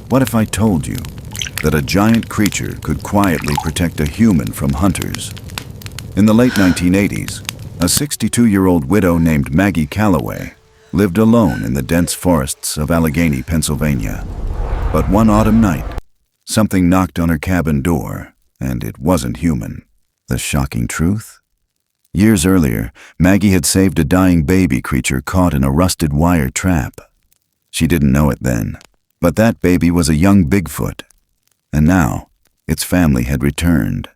What if I told you that a giant creature could quietly protect a human from hunters? In the late 1980s, a 62-year-old widow named Maggie Calloway lived alone in the dense forests of Allegheny, Pennsylvania. But one autumn night, something knocked on her cabin door, and it wasn't human. The shocking truth? Years earlier, Maggie had saved a dying baby creature caught in a rusted wire trap. She didn't know it then, but that baby was a young Bigfoot. And now, its family had returned,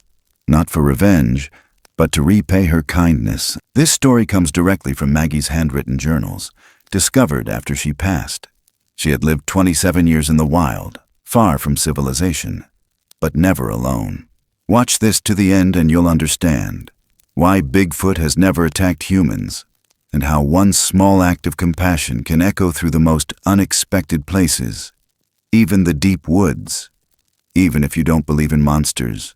not for revenge, but to repay her kindness. This story comes directly from Maggie's handwritten journals, discovered after she passed. She had lived 27 years in the wild, far from civilization, but never alone. Watch this to the end and you'll understand why Bigfoot has never attacked humans, and how one small act of compassion can echo through the most unexpected places, even the deep woods. Even if you don't believe in monsters,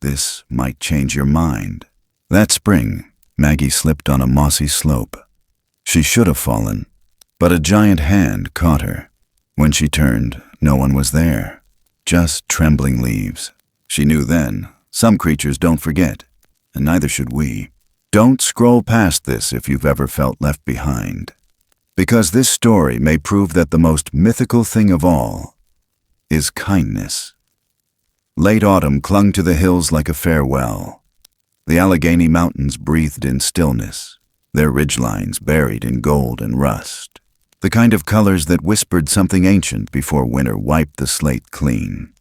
this might change your mind. That spring, Maggie slipped on a mossy slope. She should have fallen, but a giant hand caught her. When she turned, no one was there, just trembling leaves. She knew then, some creatures don't forget, and neither should we. Don't scroll past this if you've ever felt left behind, because this story may prove that the most mythical thing of all is kindness. Late autumn clung to the hills like a farewell. The Allegheny Mountains breathed in stillness, their ridgelines buried in gold and rust, the kind of colors that whispered something ancient before winter wiped the slate clean.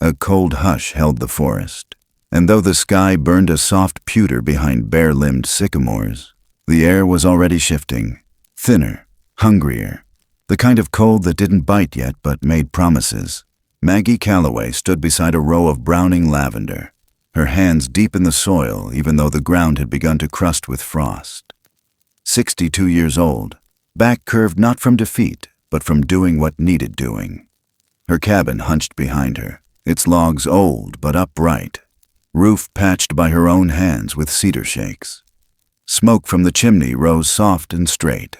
A cold hush held the forest, and though the sky burned a soft pewter behind bare-limbed sycamores, the air was already shifting, thinner, hungrier, the kind of cold that didn't bite yet but made promises. Maggie Calloway stood beside a row of browning lavender, her hands deep in the soil even though the ground had begun to crust with frost. 62 years old, back curved not from defeat, but from doing what needed doing. Her cabin hunched behind her, its logs old but upright, roof patched by her own hands with cedar shakes. Smoke from the chimney rose soft and straight.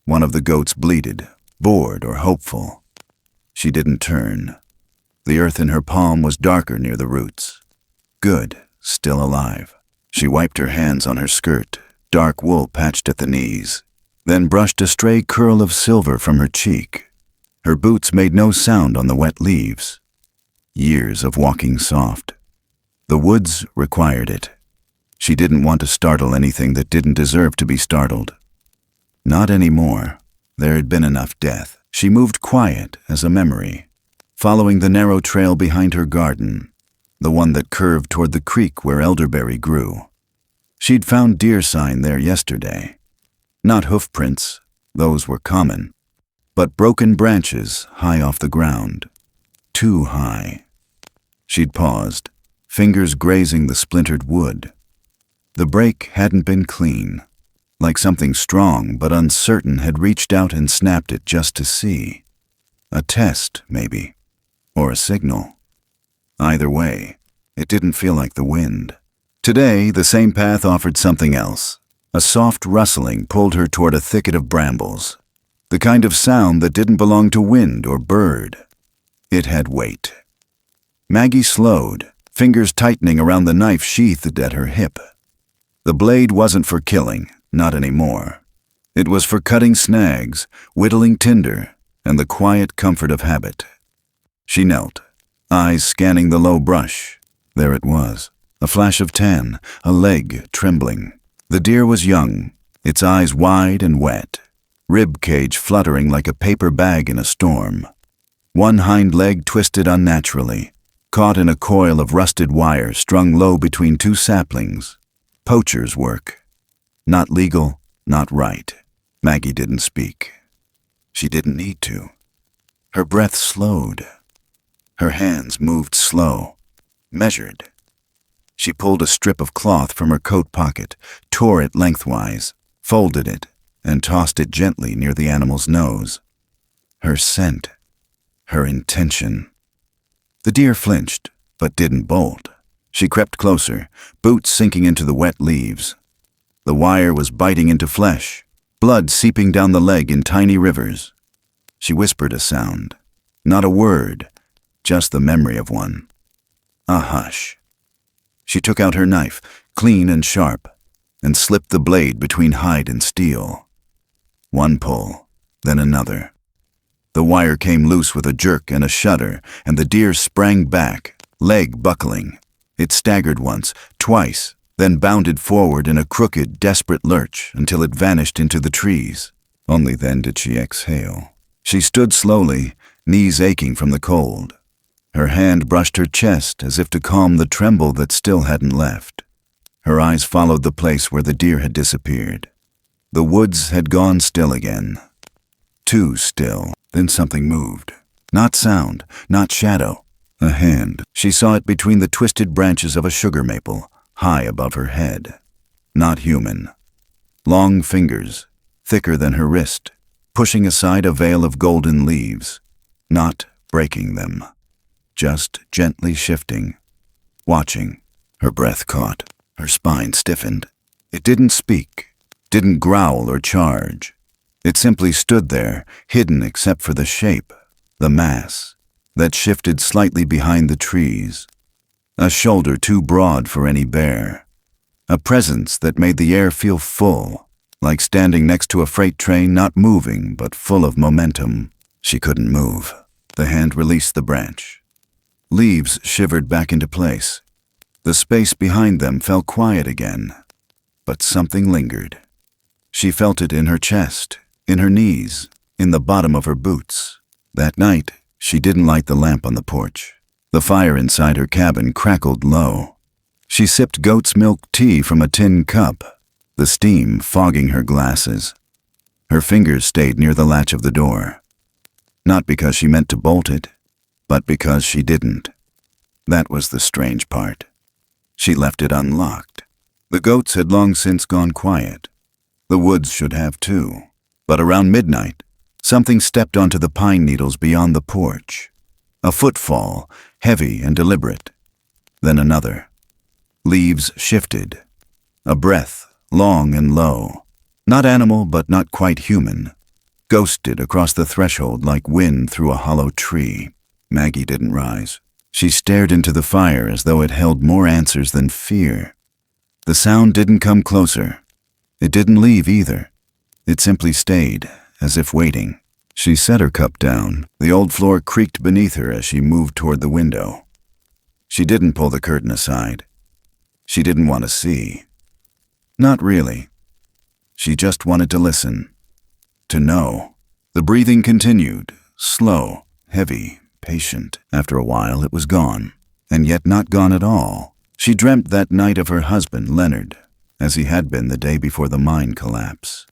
One of the goats bleated, bored or hopeful. She didn't turn. The earth in her palm was darker near the roots. Good, still alive. She wiped her hands on her skirt, dark wool patched at the knees, then brushed a stray curl of silver from her cheek. Her boots made no sound on the wet leaves. Years of walking soft. The woods required it. She didn't want to startle anything that didn't deserve to be startled. Not anymore. There had been enough death. She moved quiet as a memory, following the narrow trail behind her garden, the one that curved toward the creek where elderberry grew. She'd found deer sign there yesterday. Not hoofprints, those were common, but broken branches high off the ground. Too high. She'd paused, fingers grazing the splintered wood. The break hadn't been clean, like something strong but uncertain had reached out and snapped it just to see. A test, maybe, or a signal. Either way, it didn't feel like the wind. Today, the same path offered something else. A soft rustling pulled her toward a thicket of brambles, the kind of sound that didn't belong to wind or bird. It had weight. Maggie slowed, fingers tightening around the knife sheathed at her hip. The blade wasn't for killing, not anymore. It was for cutting snags, whittling tinder, and the quiet comfort of habit. She knelt, eyes scanning the low brush. There it was, a flash of tan, a leg trembling. The deer was young, its eyes wide and wet, rib cage fluttering like a paper bag in a storm. One hind leg twisted unnaturally, caught in a coil of rusted wire strung low between two saplings. Poacher's work. Not legal, not right. Maggie didn't speak. She didn't need to. Her breath slowed. Her hands moved slow, measured. She pulled a strip of cloth from her coat pocket, tore it lengthwise, folded it, and tossed it gently near the animal's nose. Her scent. Her intention. The deer flinched, but didn't bolt. She crept closer, boots sinking into the wet leaves. The wire was biting into flesh, blood seeping down the leg in tiny rivers. She whispered a sound. Not a word, just the memory of one. A hush. She took out her knife, clean and sharp, and slipped the blade between hide and steel. One pull, then another. The wire came loose with a jerk and a shudder, and the deer sprang back, leg buckling. It staggered once, twice, then bounded forward in a crooked, desperate lurch until it vanished into the trees. Only then did she exhale. She stood slowly, knees aching from the cold. Her hand brushed her chest as if to calm the tremble that still hadn't left. Her eyes followed the place where the deer had disappeared. The woods had gone still again. Too still. Then something moved. Not sound, not shadow. A hand. She saw it between the twisted branches of a sugar maple, high above her head. Not human. Long fingers, thicker than her wrist, pushing aside a veil of golden leaves. Not breaking them. Just gently shifting. Watching. Her breath caught. Her spine stiffened. It didn't speak, didn't growl or charge. It simply stood there, hidden except for the shape, the mass, that shifted slightly behind the trees. A shoulder too broad for any bear. A presence that made the air feel full, like standing next to a freight train not moving but full of momentum. She couldn't move. The hand released the branch. Leaves shivered back into place. The space behind them fell quiet again, but something lingered. She felt it in her chest, in her knees, in the bottom of her boots. That night, she didn't light the lamp on the porch. The fire inside her cabin crackled low. She sipped goat's milk tea from a tin cup, the steam fogging her glasses. Her fingers stayed near the latch of the door. Not because she meant to bolt it, but because she didn't. That was the strange part. She left it unlocked. The goats had long since gone quiet. The woods should have too. But around midnight, something stepped onto the pine needles beyond the porch. A footfall, heavy and deliberate. Then another. Leaves shifted. A breath, long and low. Not animal, but not quite human. Ghosted across the threshold like wind through a hollow tree. Maggie didn't rise. She stared into the fire as though it held more answers than fear. The sound didn't come closer. It didn't leave either. It simply stayed, as if waiting. She set her cup down. The old floor creaked beneath her as she moved toward the window. She didn't pull the curtain aside. She didn't want to see. Not really. She just wanted to listen. To know. The breathing continued, slow, heavy, patient. After a while, it was gone, and yet not gone at all. She dreamt that night of her husband, Leonard, as he had been the day before the mine collapse.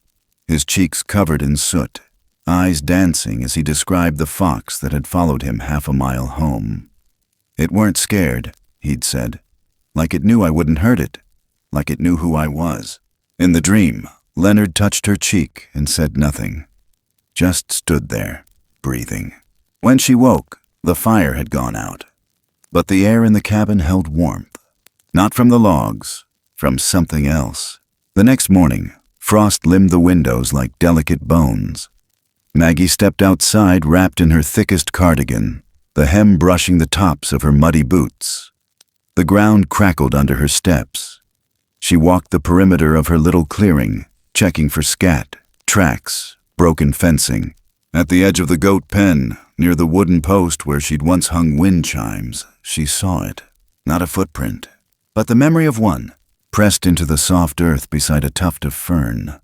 His cheeks covered in soot, eyes dancing as he described the fox that had followed him half a mile home. "It weren't scared," he'd said, "like it knew I wouldn't hurt it, like it knew who I was." In the dream, Leonard touched her cheek and said nothing, just stood there, breathing. When she woke, the fire had gone out, but the air in the cabin held warmth. Not from the logs, from something else. The next morning, frost limbed the windows like delicate bones. Maggie stepped outside wrapped in her thickest cardigan, the hem brushing the tops of her muddy boots. The ground crackled under her steps. She walked the perimeter of her little clearing, checking for scat, tracks, broken fencing. At the edge of the goat pen, near the wooden post where she'd once hung wind chimes, she saw it. Not a footprint, but the memory of one, pressed into the soft earth beside a tuft of fern.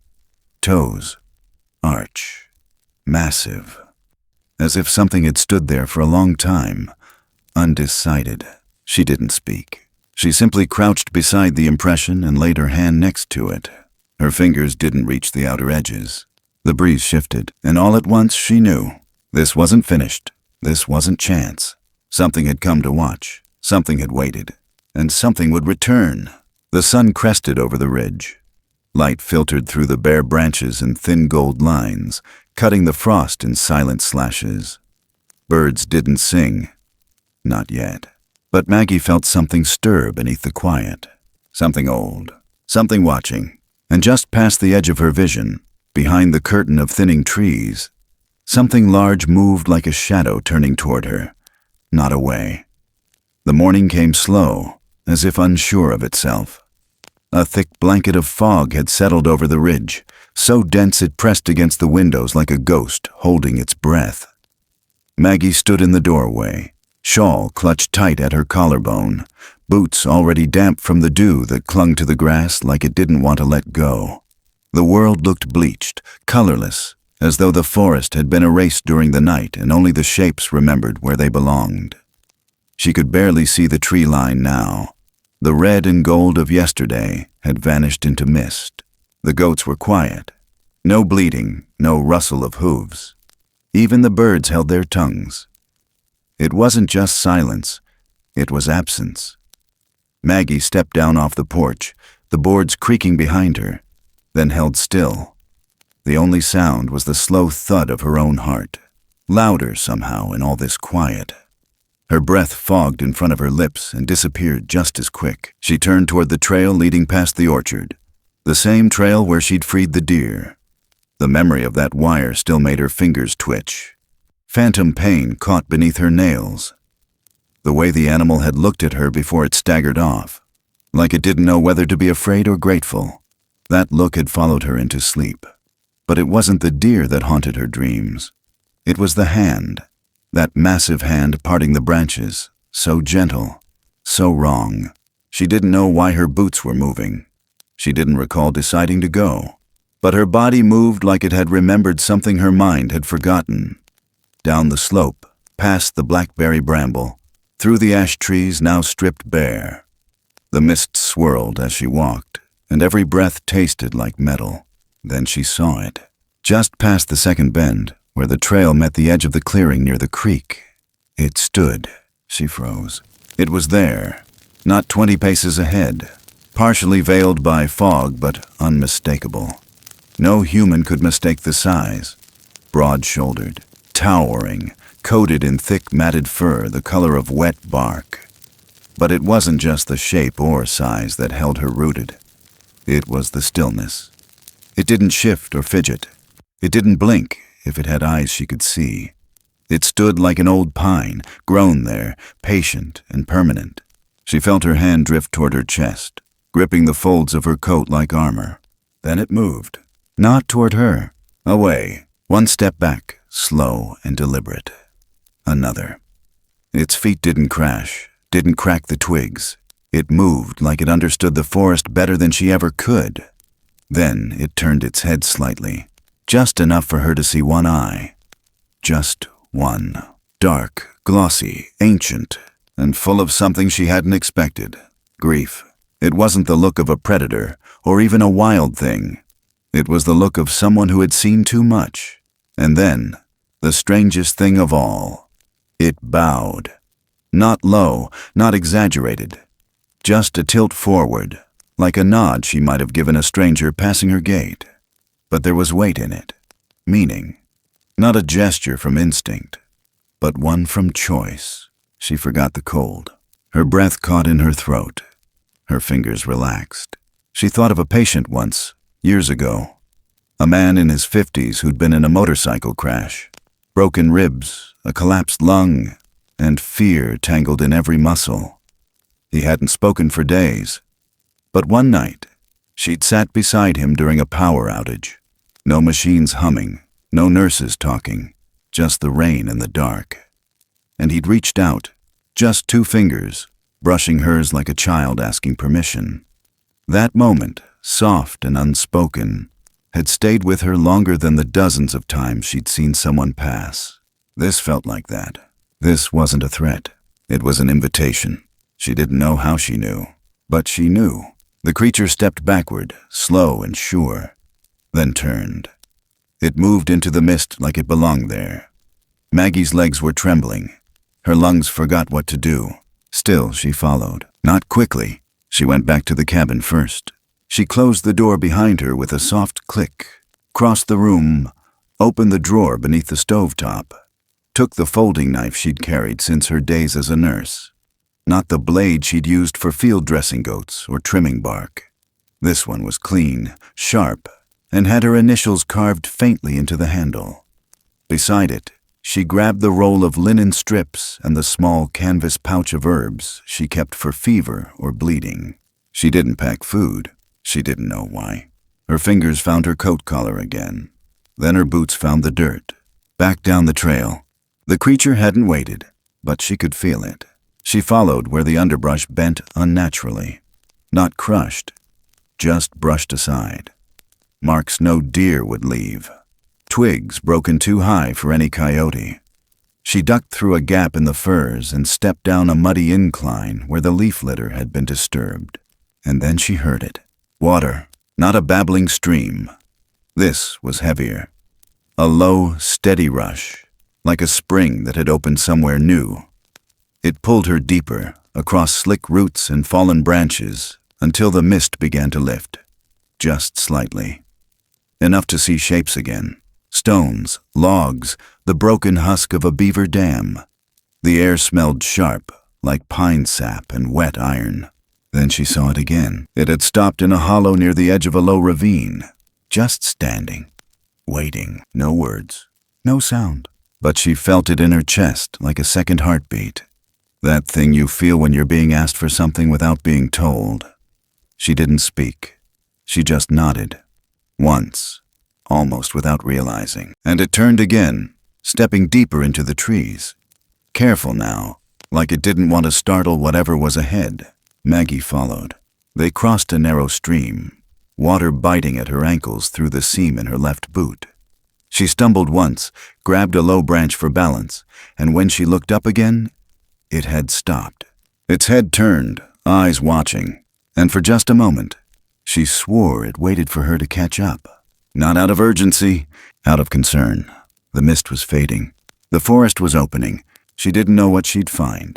Toes. Arch. Massive. As if something had stood there for a long time, undecided. She didn't speak. She simply crouched beside the impression and laid her hand next to it. Her fingers didn't reach the outer edges. The breeze shifted, and all at once she knew. This wasn't finished. This wasn't chance. Something had come to watch. Something had waited. And something would return. The sun crested over the ridge. Light filtered through the bare branches in thin gold lines, cutting the frost in silent slashes. Birds didn't sing. Not yet. But Maggie felt something stir beneath the quiet. Something old. Something watching. And just past the edge of her vision, behind the curtain of thinning trees, Something large moved like a shadow turning toward her, not away. The morning came slow, as if unsure of itself. A thick blanket of fog had settled over the ridge, so dense it pressed against the windows like a ghost holding its breath. Maggie stood in the doorway, shawl clutched tight at her collarbone, boots already damp from the dew that clung to the grass like it didn't want to let go. The world looked bleached, colorless, as though the forest had been erased during the night and only the shapes remembered where they belonged. She could barely see the tree line now. The red and gold of yesterday had vanished into mist. The goats were quiet. No bleating, no rustle of hooves. Even the birds held their tongues. It wasn't just silence, it was absence. Maggie stepped down off the porch, the boards creaking behind her, then held still. The only sound was the slow thud of her own heart, louder somehow in all this quiet. Her breath fogged in front of her lips and disappeared just as quick. She turned toward the trail leading past the orchard, the same trail where she'd freed the deer. The memory of that wire still made her fingers twitch. Phantom pain caught beneath her nails. The way the animal had looked at her before it staggered off, like it didn't know whether to be afraid or grateful. That look had followed her into sleep. But it wasn't the deer that haunted her dreams. It was the hand. That massive hand parting the branches, so gentle, so wrong. She didn't know why her boots were moving. She didn't recall deciding to go. But her body moved like it had remembered something her mind had forgotten. Down the slope, past the blackberry bramble, through the ash trees now stripped bare. The mist swirled as she walked, and every breath tasted like metal. Then she saw it. Just past the second bend, where the trail met the edge of the clearing near the creek. It stood. She froze. It was there, not 20 paces ahead, partially veiled by fog but unmistakable. No human could mistake the size. Broad-shouldered, towering, coated in thick matted fur the color of wet bark. But it wasn't just the shape or size that held her rooted. It was the stillness. It didn't shift or fidget. It didn't blink if it had eyes she could see. It stood like an old pine, grown there, patient and permanent. She felt her hand drift toward her chest, gripping the folds of her coat like armor. Then it moved. Not toward her. Away. One step back, slow and deliberate. Another. Its feet didn't crash, didn't crack the twigs. It moved like it understood the forest better than she ever could. Then it turned its head slightly, just enough for her to see one eye. Just one. Dark, glossy, ancient, and full of something she hadn't expected. Grief. It wasn't the look of a predator, or even a wild thing. It was the look of someone who had seen too much. And then, the strangest thing of all, it bowed. Not low, not exaggerated. Just a tilt forward, like a nod she might have given a stranger passing her gate. But there was weight in it, meaning. Not a gesture from instinct, but one from choice. She forgot the cold. Her breath caught in her throat. Her fingers relaxed. She thought of a patient once, years ago. A man in his 50s who'd been in a motorcycle crash. Broken ribs, a collapsed lung, and fear tangled in every muscle. He hadn't spoken for days. But one night, she'd sat beside him during a power outage. No machines humming, no nurses talking, just the rain and the dark. And he'd reached out, just 2 fingers, brushing hers like a child asking permission. That moment, soft and unspoken, had stayed with her longer than the dozens of times she'd seen someone pass. This felt like that. This wasn't a threat. It was an invitation. She didn't know how she knew, but she knew. The creature stepped backward, slow and sure, then turned. It moved into the mist like it belonged there. Maggie's legs were trembling. Her lungs forgot what to do. Still, she followed. Not quickly. She went back to the cabin first. She closed the door behind her with a soft click, crossed the room, opened the drawer beneath the stovetop, took the folding knife she'd carried since her days as a nurse. Not the blade she'd used for field dressing goats or trimming bark. This one was clean, sharp, and had her initials carved faintly into the handle. Beside it, she grabbed the roll of linen strips and the small canvas pouch of herbs she kept for fever or bleeding. She didn't pack food. She didn't know why. Her fingers found her coat collar again. Then her boots found the dirt. Back down the trail. The creature hadn't waited, but she could feel it. She followed where the underbrush bent unnaturally. Not crushed, just brushed aside. Marks no deer would leave. Twigs broken too high for any coyote. She ducked through a gap in the firs and stepped down a muddy incline where the leaf litter had been disturbed. And then she heard it. Water, not a babbling stream. This was heavier. A low, steady rush, like a spring that had opened somewhere new. It pulled her deeper, across slick roots and fallen branches, until the mist began to lift, just slightly. Enough to see shapes again. Stones, logs, the broken husk of a beaver dam. The air smelled sharp, like pine sap and wet iron. Then she saw it again. It had stopped in a hollow near the edge of a low ravine, just standing, waiting. No words, no sound. But she felt it in her chest like a second heartbeat. That thing you feel when you're being asked for something without being told. She didn't speak. She just nodded. Once. Almost without realizing. And it turned again, stepping deeper into the trees. Careful now, like it didn't want to startle whatever was ahead. Maggie followed. They crossed a narrow stream, water biting at her ankles through the seam in her left boot. She stumbled once, grabbed a low branch for balance, and when she looked up again, it had stopped. Its head turned, eyes watching, and for just a moment, she swore it waited for her to catch up. Not out of urgency, out of concern. The mist was fading. The forest was opening. She didn't know what she'd find,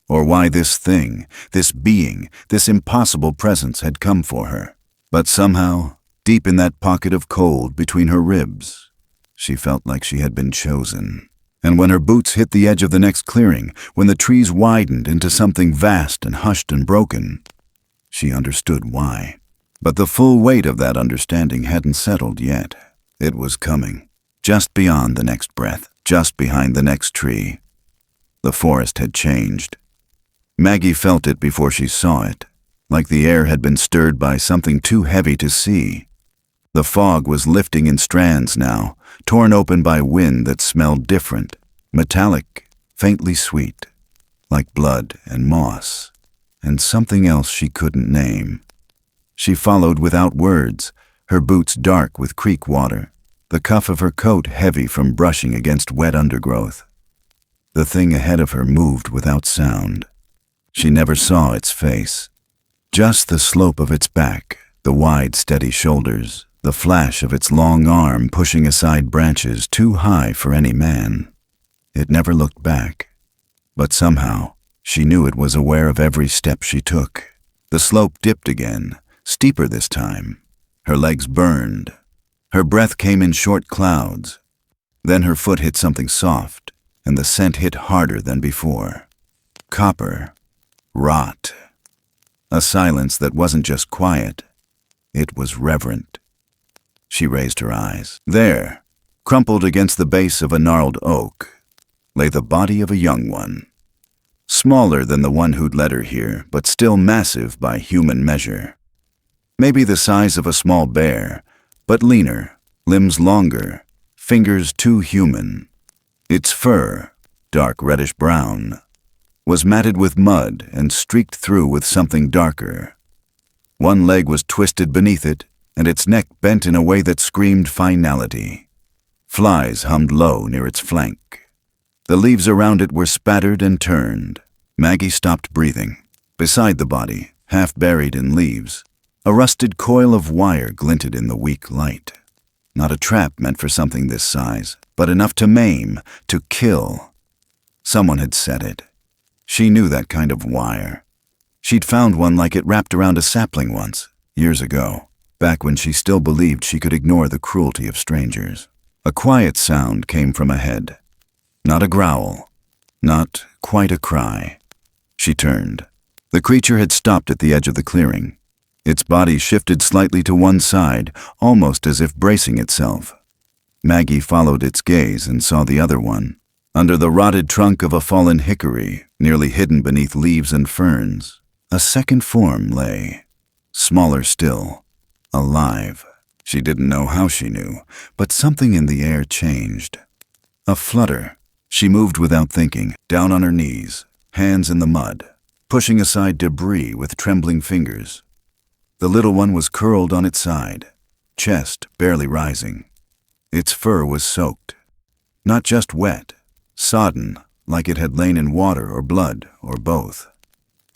or why this thing, this being, this impossible presence had come for her. But somehow, deep in that pocket of cold between her ribs, she felt like she had been chosen. And when her boots hit the edge of the next clearing, when the trees widened into something vast and hushed and broken, she understood why. But the full weight of that understanding hadn't settled yet. It was coming, just beyond the next breath, just behind the next tree. The forest had changed. Maggie felt it before she saw it, like the air had been stirred by something too heavy to see. The fog was lifting in strands now, torn open by wind that smelled different, metallic, faintly sweet, like blood and moss, and something else she couldn't name. She followed without words, her boots dark with creek water, the cuff of her coat heavy from brushing against wet undergrowth. The thing ahead of her moved without sound. She never saw its face, just the slope of its back, the wide, steady shoulders, the flash of its long arm pushing aside branches too high for any man. It never looked back, but somehow she knew it was aware of every step she took. The slope dipped again, steeper this time. Her legs burned. Her breath came in short clouds. Then her foot hit something soft, and the scent hit harder than before. Copper. Rot. A silence that wasn't just quiet. It was reverent. She raised her eyes. There, crumpled against the base of a gnarled oak, lay the body of a young one. Smaller than the one who'd led her here, but still massive by human measure. Maybe the size of a small bear, but leaner, limbs longer, fingers too human. Its fur, dark reddish-brown, was matted with mud and streaked through with something darker. One leg was twisted beneath it, and its neck bent in a way that screamed finality. Flies hummed low near its flank. The leaves around it were spattered and turned. Maggie stopped breathing. Beside the body, half buried in leaves, a rusted coil of wire glinted in the weak light. Not a trap meant for something this size, but enough to maim, to kill. Someone had set it. She knew that kind of wire. She'd found one like it wrapped around a sapling once, years ago, back when she still believed she could ignore the cruelty of strangers. A quiet sound came from ahead. Not a growl, not quite a cry. She turned. The creature had stopped at the edge of the clearing. Its body shifted slightly to one side, almost as if bracing itself. Maggie followed its gaze and saw the other one. Under the rotted trunk of a fallen hickory, nearly hidden beneath leaves and ferns, a second form lay, smaller still, alive. She didn't know how she knew, but something in the air changed. A flutter. She moved without thinking, down on her knees, hands in the mud, pushing aside debris with trembling fingers. The little one was curled on its side, chest barely rising. Its fur was soaked, not just wet, sodden, like it had lain in water or blood, or both.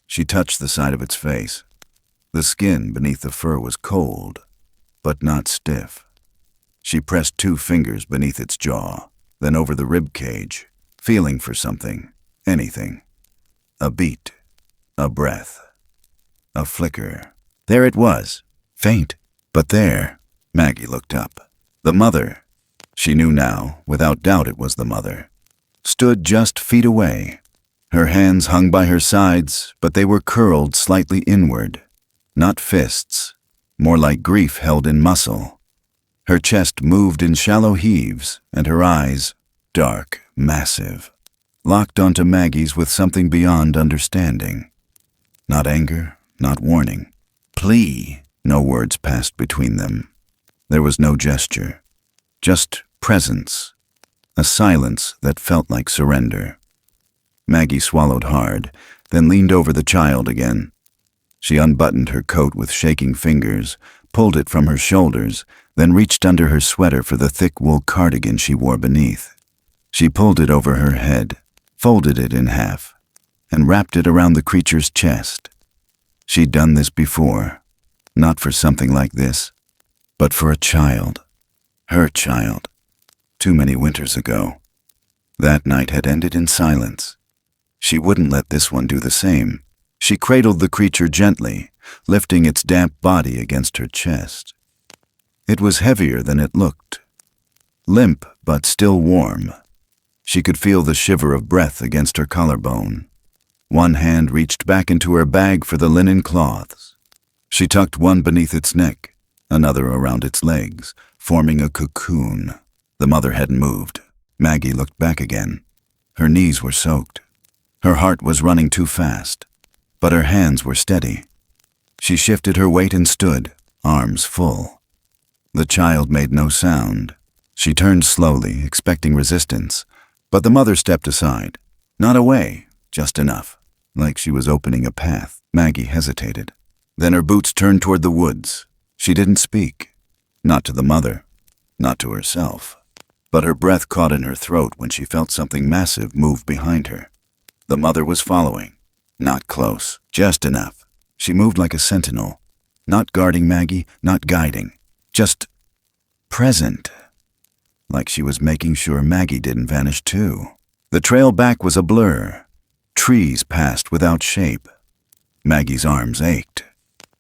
She touched the side of its face. The skin beneath the fur was cold, but not stiff. She pressed 2 fingers beneath its jaw, then over the rib cage, feeling for something, anything. A beat, a breath, a flicker. There it was, faint, but there. Maggie looked up. The mother, she knew now, without doubt it was the mother, stood just feet away. Her hands hung by her sides, but they were curled slightly inward. Not fists, more like grief held in muscle. Her chest moved in shallow heaves, and her eyes, dark, massive, locked onto Maggie's with something beyond understanding. Not anger, not warning. Plea. No words passed between them. There was no gesture, just presence, a silence that felt like surrender. Maggie swallowed hard, then leaned over the child again. She unbuttoned her coat with shaking fingers, pulled it from her shoulders, then reached under her sweater for the thick wool cardigan she wore beneath. She pulled it over her head, folded it in half, and wrapped it around the creature's chest. She'd done this before, not for something like this, but for a child. Her child. Too many winters ago. That night had ended in silence. She wouldn't let this one do the same. She cradled the creature gently, lifting its damp body against her chest. It was heavier than it looked. Limp, but still warm. She could feel the shiver of breath against her collarbone. One hand reached back into her bag for the linen cloths. She tucked one beneath its neck, another around its legs, forming a cocoon. The mother hadn't moved. Maggie looked back again. Her knees were soaked. Her heart was running too fast, but her hands were steady. She shifted her weight and stood, arms full. The child made no sound. She turned slowly, expecting resistance, but the mother stepped aside. Not away, just enough, like she was opening a path. Maggie hesitated. Then her boots turned toward the woods. She didn't speak. Not to the mother, not to herself. But her breath caught in her throat when she felt something massive move behind her. The mother was following. Not close, just enough. She moved like a sentinel. Not guarding Maggie, not guiding. Just present. Like she was making sure Maggie didn't vanish too. The trail back was a blur. Trees passed without shape. Maggie's arms ached.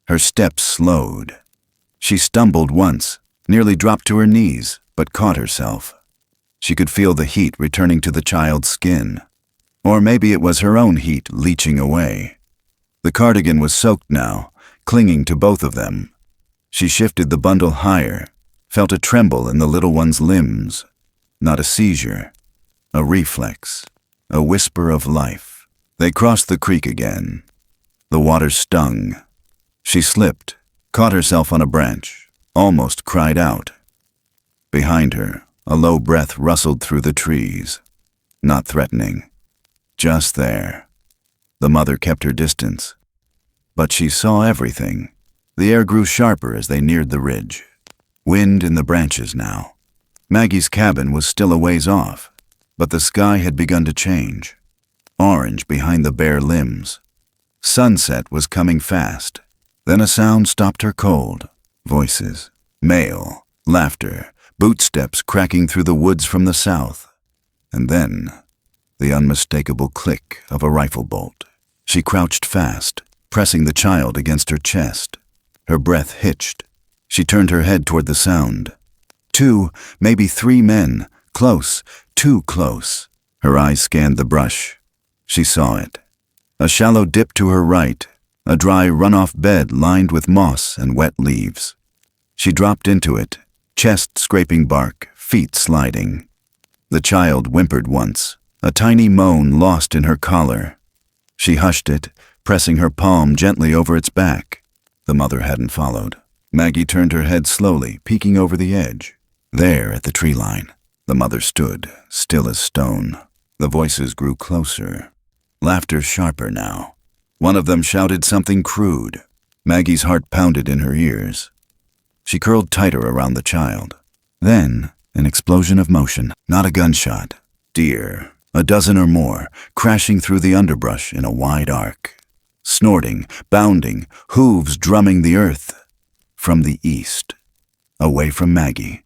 Her steps slowed. She stumbled once, nearly dropped to her knees, but caught herself. She could feel the heat returning to the child's skin. Or maybe it was her own heat leaching away. The cardigan was soaked now, clinging to both of them. She shifted the bundle higher, felt a tremble in the little one's limbs. Not a seizure, a reflex, a whisper of life. They crossed the creek again. The water stung. She slipped, caught herself on a branch, almost cried out. Behind her, a low breath rustled through the trees. Not threatening. Just there. The mother kept her distance. But she saw everything. The air grew sharper as they neared the ridge. Wind in the branches now. Maggie's cabin was still a ways off, but the sky had begun to change. Orange behind the bare limbs. Sunset was coming fast. Then a sound stopped her cold. Voices. Male. Laughter. Bootsteps cracking through the woods from the south. And then, the unmistakable click of a rifle bolt. She crouched fast, pressing the child against her chest. Her breath hitched. She turned her head toward the sound. 2, maybe 3 men, close, too close. Her eyes scanned the brush. She saw it. A shallow dip to her right, a dry runoff bed lined with moss and wet leaves. She dropped into it, chest scraping bark, feet sliding. The child whimpered once, a tiny moan lost in her collar. She hushed it, pressing her palm gently over its back. The mother hadn't followed. Maggie turned her head slowly, peeking over the edge. There, at the tree line, the mother stood, still as stone. The voices grew closer. Laughter sharper now. One of them shouted something crude. Maggie's heart pounded in her ears. She curled tighter around the child. Then, an explosion of motion, not a gunshot. Deer, a dozen or more, crashing through the underbrush in a wide arc. Snorting, bounding, hooves drumming the earth. From the east, away from Maggie,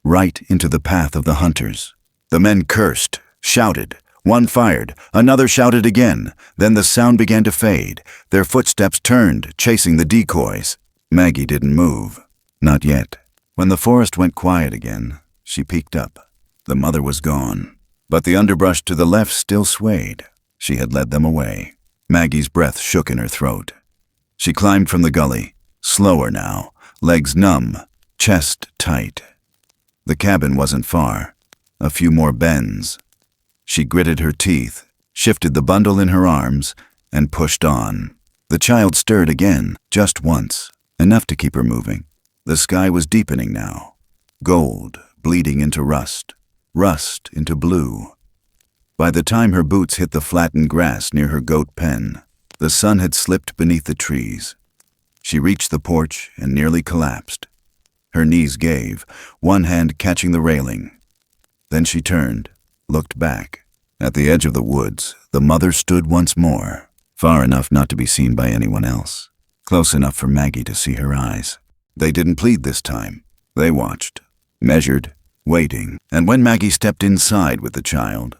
right into the path of the hunters. The men cursed, shouted. One fired, another shouted again. Then the sound began to fade. Their footsteps turned, chasing the decoys. Maggie didn't move. Not yet. When the forest went quiet again, she peeked up. The mother was gone, but the underbrush to the left still swayed. She had led them away. Maggie's breath shook in her throat. She climbed from the gully, slower now, legs numb, chest tight. The cabin wasn't far. A few more bends. She gritted her teeth, shifted the bundle in her arms, and pushed on. The child stirred again, just once, enough to keep her moving. The sky was deepening now. Gold, bleeding into rust. Rust into blue. By the time her boots hit the flattened grass near her goat pen, the sun had slipped beneath the trees. She reached the porch and nearly collapsed. Her knees gave, one hand catching the railing. Then she turned, looked back. At the edge of the woods, the mother stood once more, far enough not to be seen by anyone else, close enough for Maggie to see her eyes. They didn't plead this time. They watched, measured, waiting, and when Maggie stepped inside with the child,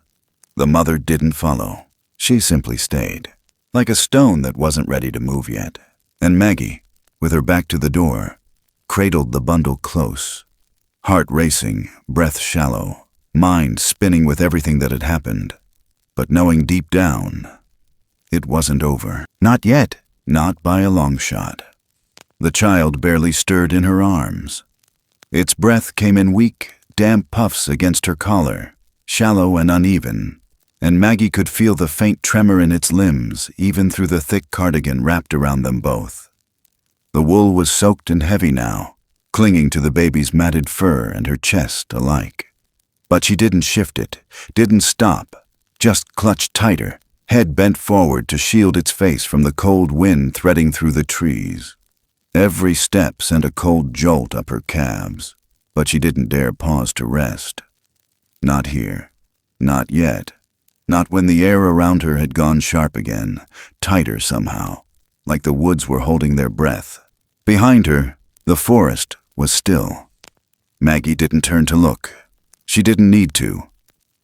the mother didn't follow. She simply stayed, like a stone that wasn't ready to move yet. And Maggie, with her back to the door, cradled the bundle close, heart racing, breath shallow, mind spinning with everything that had happened, but knowing deep down, it wasn't over. Not yet, not by a long shot. The child barely stirred in her arms. Its breath came in weak, damp puffs against her collar, shallow and uneven, and Maggie could feel the faint tremor in its limbs, even through the thick cardigan wrapped around them both. The wool was soaked and heavy now, clinging to the baby's matted fur and her chest alike. But she didn't shift it, didn't stop, just clutched tighter, head bent forward to shield its face from the cold wind threading through the trees. Every step sent a cold jolt up her calves, but she didn't dare pause to rest. Not here. Not yet. Not when the air around her had gone sharp again, tighter somehow, like the woods were holding their breath. Behind her, the forest was still. Maggie didn't turn to look. She didn't need to.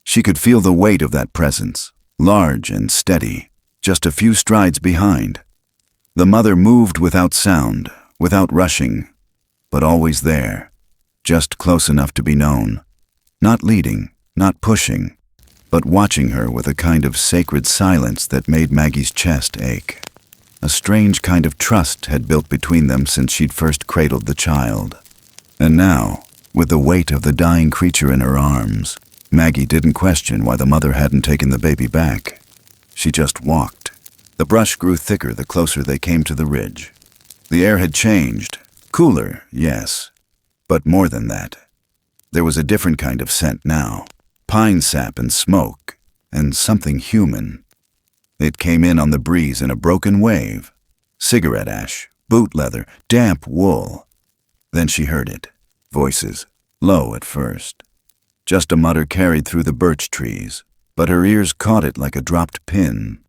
She could feel the weight of that presence, large and steady, just a few strides behind. The mother moved without sound, without rushing, but always there, just close enough to be known. Not leading, not pushing, but watching her with a kind of sacred silence that made Maggie's chest ache. A strange kind of trust had built between them since she'd first cradled the child. And now, with the weight of the dying creature in her arms, Maggie didn't question why the mother hadn't taken the baby back. She just walked. The brush grew thicker the closer they came to the ridge. The air had changed. Cooler, yes, but more than that. There was a different kind of scent now. Pine sap and smoke, and something human. It came in on the breeze in a broken wave. Cigarette ash, boot leather, damp wool. Then she heard it. Voices, low at first. Just a mutter carried through the birch trees, but her ears caught it like a dropped pin.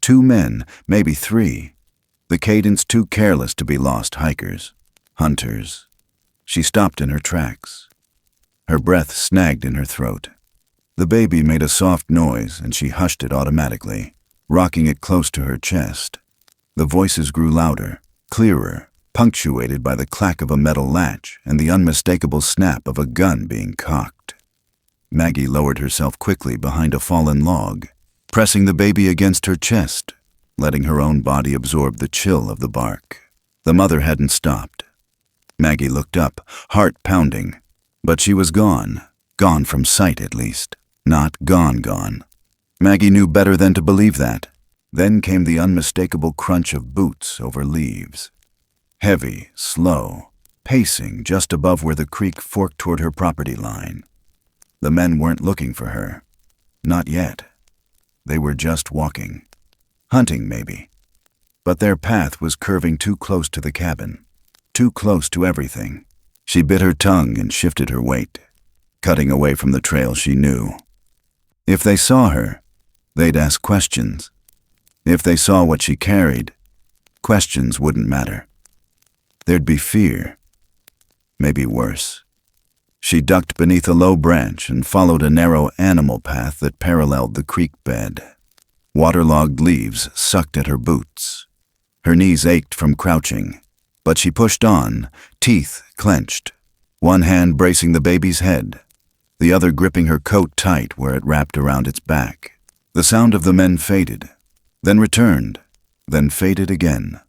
2 men, maybe 3. The cadence too careless to be lost hikers, hunters. She stopped in her tracks. Her breath snagged in her throat. The baby made a soft noise, and she hushed it automatically, rocking it close to her chest. The voices grew louder, clearer, punctuated by the clack of a metal latch and the unmistakable snap of a gun being cocked. Maggie lowered herself quickly behind a fallen log, pressing the baby against her chest, letting her own body absorb the chill of the bark. The mother hadn't stopped. Maggie looked up, heart pounding, but she was gone, Gone from sight, at least. Not gone. Maggie knew better than to believe that. Then came the unmistakable crunch of boots over leaves. Heavy, slow, pacing just above where the creek forked toward her property line. The men weren't looking for her. Not yet. They were just walking. Hunting, maybe. But their path was curving too close to the cabin. Too close to everything. She bit her tongue and shifted her weight, cutting away from the trail she knew. If they saw her, they'd ask questions. If they saw what she carried, questions wouldn't matter. There'd be fear. Maybe worse. She ducked beneath a low branch and followed a narrow animal path that paralleled the creek bed. Waterlogged leaves sucked at her boots. Her knees ached from crouching, but she pushed on, teeth clenched, one hand bracing the baby's head, the other gripping her coat tight where it wrapped around its back. The sound of the men faded, then returned, then faded again.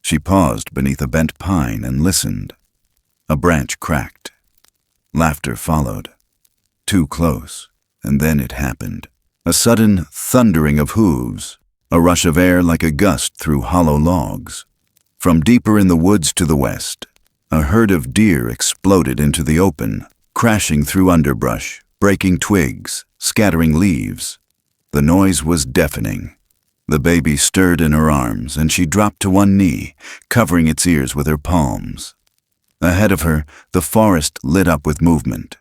She paused beneath a bent pine and listened. A branch cracked. Laughter followed. Too close, and then it happened. A sudden thundering of hooves, a rush of air like a gust through hollow logs. From deeper in the woods to the west, a herd of deer exploded into the open, crashing through underbrush, breaking twigs, scattering leaves. The noise was deafening. The baby stirred in her arms, and she dropped to one knee, covering its ears with her palms. Ahead of her, the forest lit up with movement.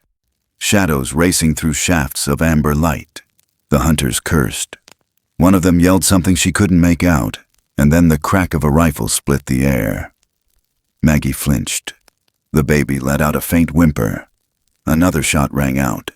Shadows racing through shafts of amber light. The hunters cursed. One of them yelled something she couldn't make out, and then the crack of a rifle split the air. Maggie flinched. The baby let out a faint whimper. Another shot rang out.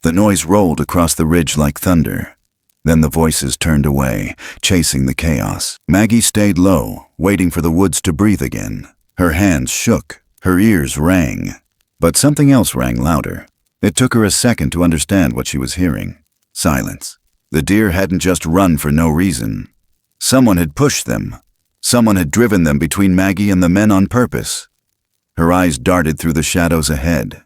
The noise rolled across the ridge like thunder. Then the voices turned away, chasing the chaos. Maggie stayed low, waiting for the woods to breathe again. Her hands shook. Her ears rang. But something else rang louder. It took her a second to understand what she was hearing. Silence. The deer hadn't just run for no reason. Someone had pushed them. Someone had driven them between Maggie and the men on purpose. Her eyes darted through the shadows ahead.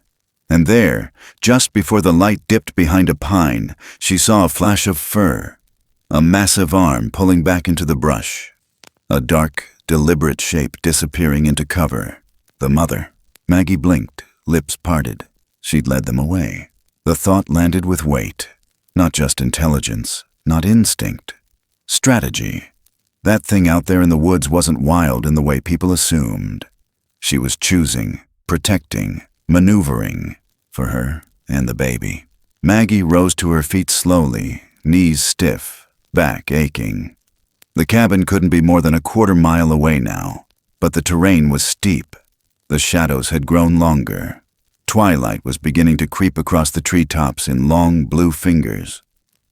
And there, just before the light dipped behind a pine, she saw a flash of fur. A massive arm pulling back into the brush. A dark, deliberate shape disappearing into cover. The mother. Maggie blinked, lips parted. She'd led them away. The thought landed with weight. Not just intelligence, not instinct. Strategy. That thing out there in the woods wasn't wild in the way people assumed. She was choosing, protecting, maneuvering for her and the baby. Maggie rose to her feet slowly, knees stiff, back aching. The cabin couldn't be more than a quarter-mile away now, but the terrain was steep. The shadows had grown longer. Twilight was beginning to creep across the treetops in long blue fingers.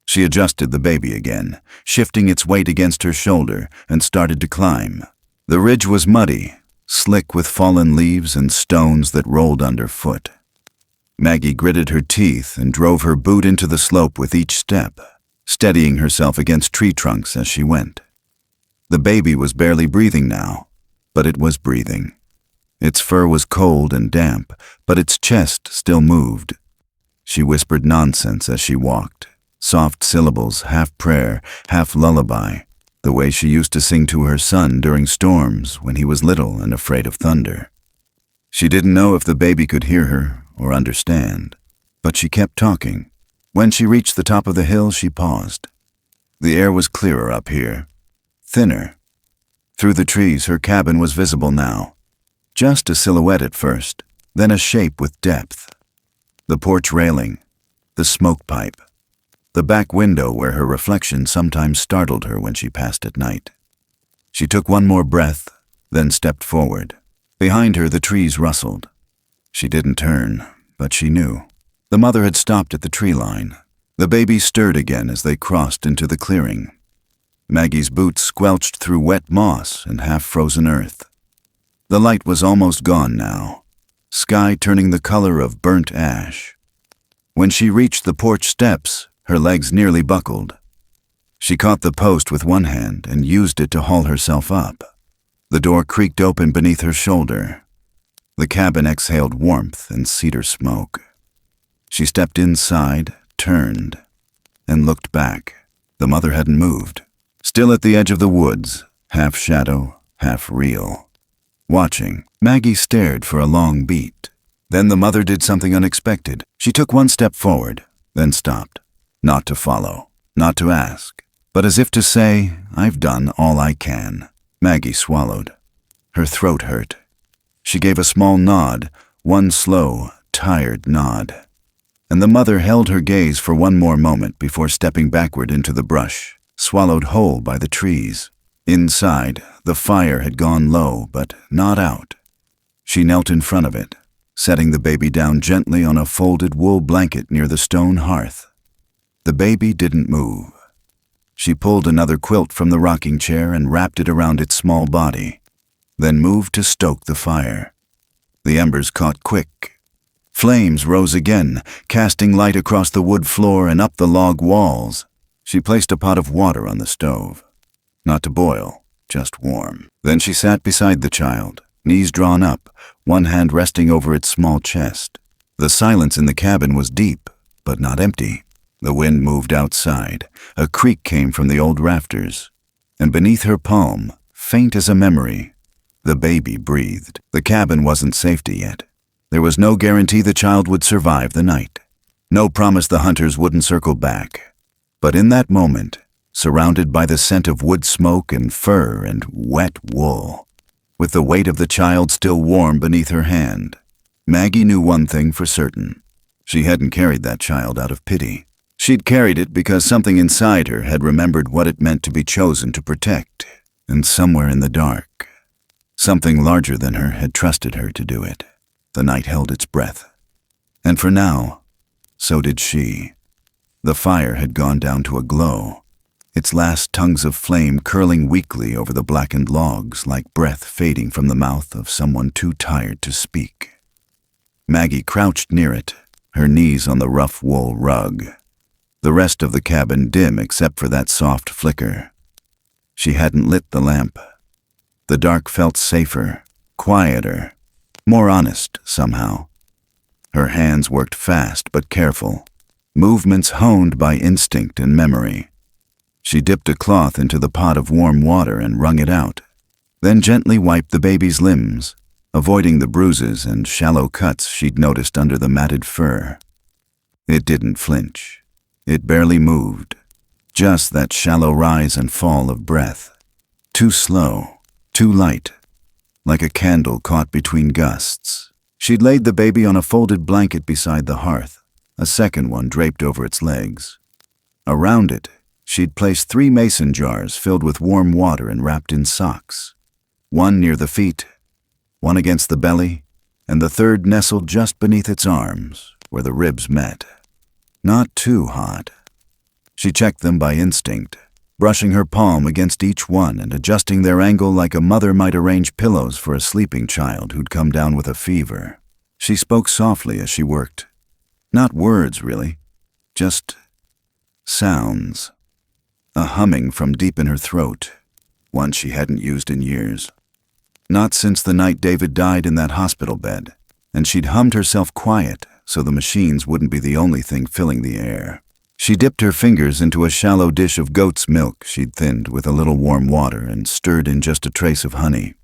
She adjusted the baby again, shifting its weight against her shoulder, and started to climb. The ridge was muddy, slick with fallen leaves and stones that rolled underfoot. Maggie gritted her teeth and drove her boot into the slope with each step, steadying herself against tree trunks as she went. The baby was barely breathing now, but it was breathing. Its fur was cold and damp, but its chest still moved. She whispered nonsense as she walked, soft syllables, half prayer, half lullaby, the way she used to sing to her son during storms when he was little and afraid of thunder. She didn't know if the baby could hear her or understand, but she kept talking. When she reached the top of the hill, she paused. The air was clearer up here, thinner. Through the trees, her cabin was visible now. Just a silhouette at first, then a shape with depth. The porch railing, the smoke pipe, the back window where her reflection sometimes startled her when she passed at night. She took one more breath, then stepped forward. Behind her, the trees rustled. She didn't turn, but she knew. The mother had stopped at the tree line. The baby stirred again as they crossed into the clearing. Maggie's boots squelched through wet moss and half-frozen earth. The light was almost gone now, sky turning the color of burnt ash. When she reached the porch steps, her legs nearly buckled. She caught the post with one hand and used it to haul herself up. The door creaked open beneath her shoulder. The cabin exhaled warmth and cedar smoke. She stepped inside, turned, and looked back. The mother hadn't moved. Still at the edge of the woods, half shadow, half real. Watching, Maggie stared for a long beat. Then the mother did something unexpected. She took one step forward, then stopped. Not to follow, not to ask, but as if to say, "I've done all I can." Maggie swallowed. Her throat hurt. She gave a small nod, one slow, tired nod. And the mother held her gaze for one more moment before stepping backward into the brush, swallowed whole by the trees. Inside, the fire had gone low, but not out. She knelt in front of it, setting the baby down gently on a folded wool blanket near the stone hearth. The baby didn't move. She pulled another quilt from the rocking chair and wrapped it around its small body, then moved to stoke the fire. The embers caught quick. Flames rose again, casting light across the wood floor and up the log walls. She placed a pot of water on the stove. Not to boil, just warm. Then she sat beside the child, knees drawn up, one hand resting over its small chest. The silence in the cabin was deep, but not empty. The wind moved outside. A creak came from the old rafters. And beneath her palm, faint as a memory, the baby breathed. The cabin wasn't safety yet. There was no guarantee the child would survive the night. No promise the hunters wouldn't circle back. But in that moment, surrounded by the scent of wood smoke and fur and wet wool, with the weight of the child still warm beneath her hand, Maggie knew one thing for certain. She hadn't carried that child out of pity. She'd carried it because something inside her had remembered what it meant to be chosen to protect, and somewhere in the dark, something larger than her had trusted her to do it. The night held its breath. And for now, so did she. The fire had gone down to a glow, its last tongues of flame curling weakly over the blackened logs like breath fading from the mouth of someone too tired to speak. Maggie crouched near it, her knees on the rough wool rug. The rest of the cabin dim except for that soft flicker. She hadn't lit the lamp. The dark felt safer, quieter, more honest somehow. Her hands worked fast but careful, movements honed by instinct and memory. She dipped a cloth into the pot of warm water and wrung it out, then gently wiped the baby's limbs, avoiding the bruises and shallow cuts she'd noticed under the matted fur. It didn't flinch. It barely moved, just that shallow rise and fall of breath. Too slow, too light, like a candle caught between gusts. She'd laid the baby on a folded blanket beside the hearth, a second one draped over its legs. Around it, she'd placed 3 mason jars filled with warm water and wrapped in socks. One near the feet, one against the belly, and the third nestled just beneath its arms, where the ribs met. Not too hot. She checked them by instinct, brushing her palm against each one and adjusting their angle like a mother might arrange pillows for a sleeping child who'd come down with a fever. She spoke softly as she worked. Not words, really, just sounds. A humming from deep in her throat, one she hadn't used in years. Not since the night David died in that hospital bed, and she'd hummed herself quiet so the machines wouldn't be the only thing filling the air. She dipped her fingers into a shallow dish of goat's milk she'd thinned with a little warm water and stirred in just a trace of honey.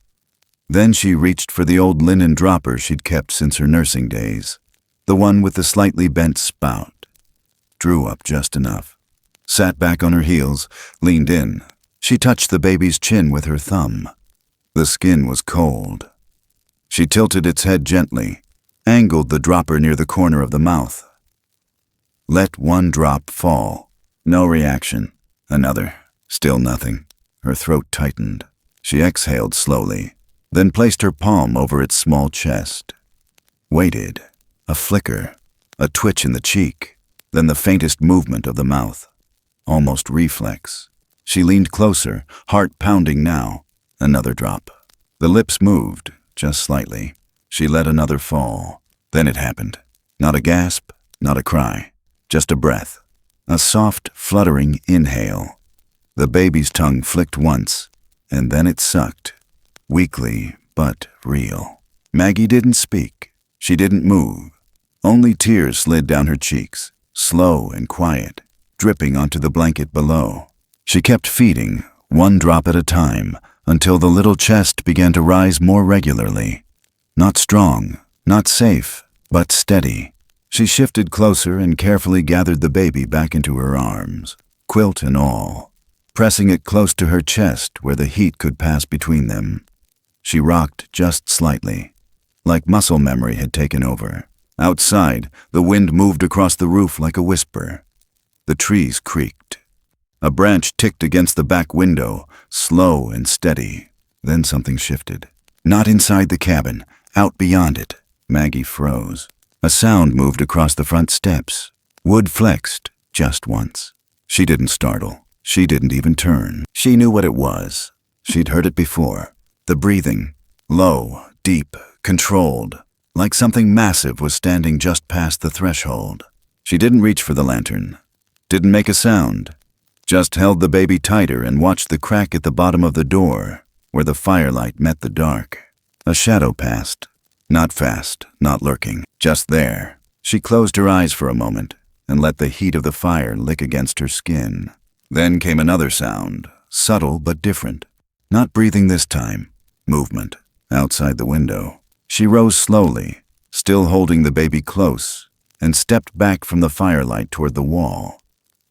Then she reached for the old linen dropper she'd kept since her nursing days, the one with the slightly bent spout. Drew up just enough. Sat back on her heels, leaned in. She touched the baby's chin with her thumb. The skin was cold. She tilted its head gently, angled the dropper near the corner of the mouth. Let one drop fall. No reaction. Another. Still nothing. Her throat tightened. She exhaled slowly, then placed her palm over its small chest. Waited. A flicker. A twitch in the cheek. Then the faintest movement of the mouth. Almost reflex. She leaned closer, heart pounding now. Another drop. The lips moved, just slightly. She let another fall. Then it happened. Not a gasp, not a cry. Just a breath. A soft, fluttering inhale. The baby's tongue flicked once, and then it sucked. Weakly, but real. Maggie didn't speak. She didn't move. Only tears slid down her cheeks, slow and quiet, dripping onto the blanket below. She kept feeding, one drop at a time, until the little chest began to rise more regularly. Not strong, not safe, but steady. She shifted closer and carefully gathered the baby back into her arms, quilt and all, pressing it close to her chest where the heat could pass between them. She rocked just slightly, like muscle memory had taken over. Outside, the wind moved across the roof like a whisper. The trees creaked. A branch ticked against the back window, slow and steady. Then something shifted. Not inside the cabin, out beyond it. Maggie froze. A sound moved across the front steps. Wood flexed, just once. She didn't startle. She didn't even turn. She knew what it was. She'd heard it before. The breathing. Low, deep, controlled. Like something massive was standing just past the threshold. She didn't reach for the lantern. Didn't make a sound. Just held the baby tighter and watched the crack at the bottom of the door, where the firelight met the dark. A shadow passed. Not fast, not lurking, just there. She closed her eyes for a moment and let the heat of the fire lick against her skin. Then came another sound, subtle but different. Not breathing this time. Movement, outside the window. She rose slowly, still holding the baby close, and stepped back from the firelight toward the wall.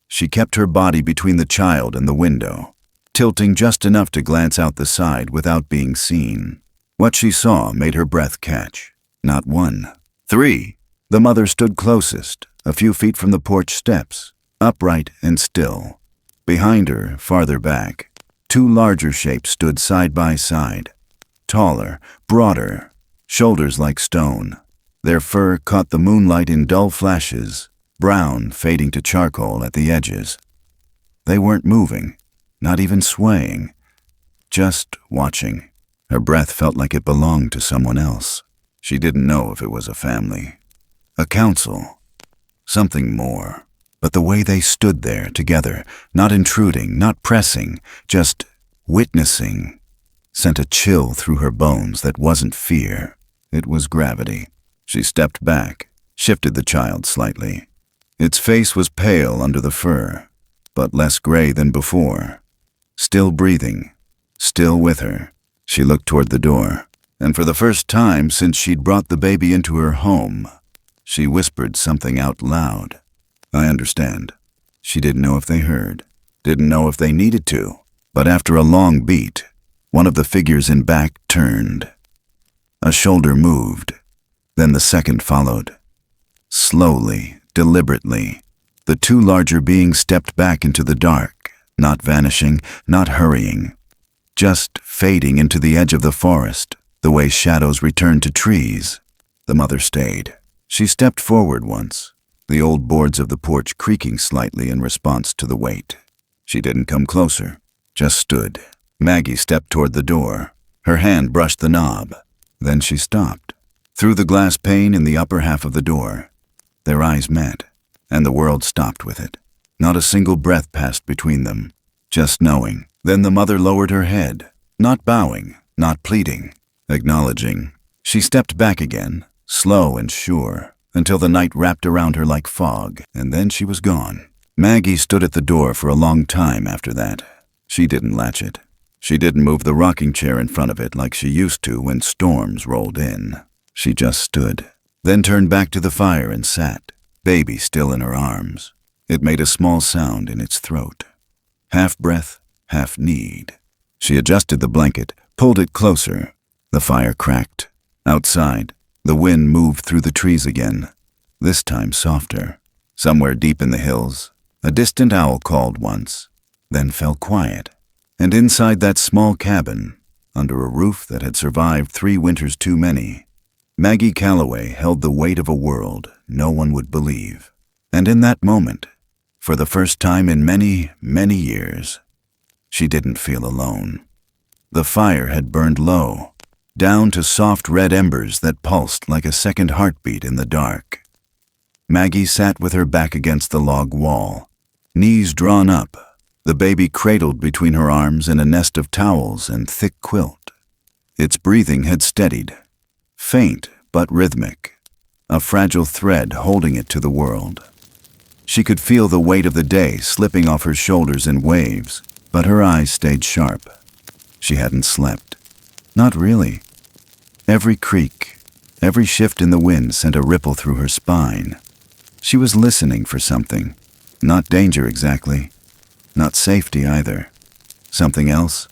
She kept her body between the child and the window, tilting just enough to glance out the side without being seen. What she saw made her breath catch. Not one. 3. The mother stood closest, a few feet from the porch steps, upright and still. Behind her, farther back, 2 larger shapes stood side by side. Taller, broader, shoulders like stone. Their fur caught the moonlight in dull flashes, brown fading to charcoal at the edges. They weren't moving, not even swaying, just watching. Her breath felt like it belonged to someone else. She didn't know if it was a family, a council, something more. But the way they stood there together, not intruding, not pressing, just witnessing, sent a chill through her bones that wasn't fear. It was gravity. She stepped back, shifted the child slightly. Its face was pale under the fur, but less gray than before. Still breathing, still with her. She looked toward the door, and for the first time since she'd brought the baby into her home, she whispered something out loud. I understand. She didn't know if they heard, didn't know if they needed to, but after a long beat, one of the figures in back turned. A shoulder moved, then the second followed. Slowly, deliberately, the 2 larger beings stepped back into the dark, not vanishing, not hurrying, just fading into the edge of the forest, the way shadows return to trees. The mother stayed. She stepped forward once, the old boards of the porch creaking slightly in response to the weight. She didn't come closer, just stood. Maggie stepped toward the door. Her hand brushed the knob. Then she stopped. Through the glass pane in the upper half of the door, their eyes met, and the world stopped with it. Not a single breath passed between them, just knowing. Then the mother lowered her head, not bowing, not pleading, acknowledging. She stepped back again, slow and sure, until the night wrapped around her like fog, and then she was gone. Maggie stood at the door for a long time after that. She didn't latch it. She didn't move the rocking chair in front of it like she used to when storms rolled in. She just stood, then turned back to the fire and sat, baby still in her arms. It made a small sound in its throat. Half breath, half need. She adjusted the blanket, pulled it closer. The fire cracked. Outside, the wind moved through the trees again, this time softer. Somewhere deep in the hills, a distant owl called once, then fell quiet. And inside that small cabin, under a roof that had survived 3 winters too many, Maggie Calloway held the weight of a world no one would believe. And in that moment, for the first time in many, many years, she didn't feel alone. The fire had burned low, down to soft red embers that pulsed like a second heartbeat in the dark. Maggie sat with her back against the log wall, knees drawn up, the baby cradled between her arms in a nest of towels and thick quilt. Its breathing had steadied, faint but rhythmic, a fragile thread holding it to the world. She could feel the weight of the day slipping off her shoulders in waves, but her eyes stayed sharp. She hadn't slept. Not really. Every creak, every shift in the wind sent a ripple through her spine. She was listening for something. Not danger exactly. Not safety either. Something else?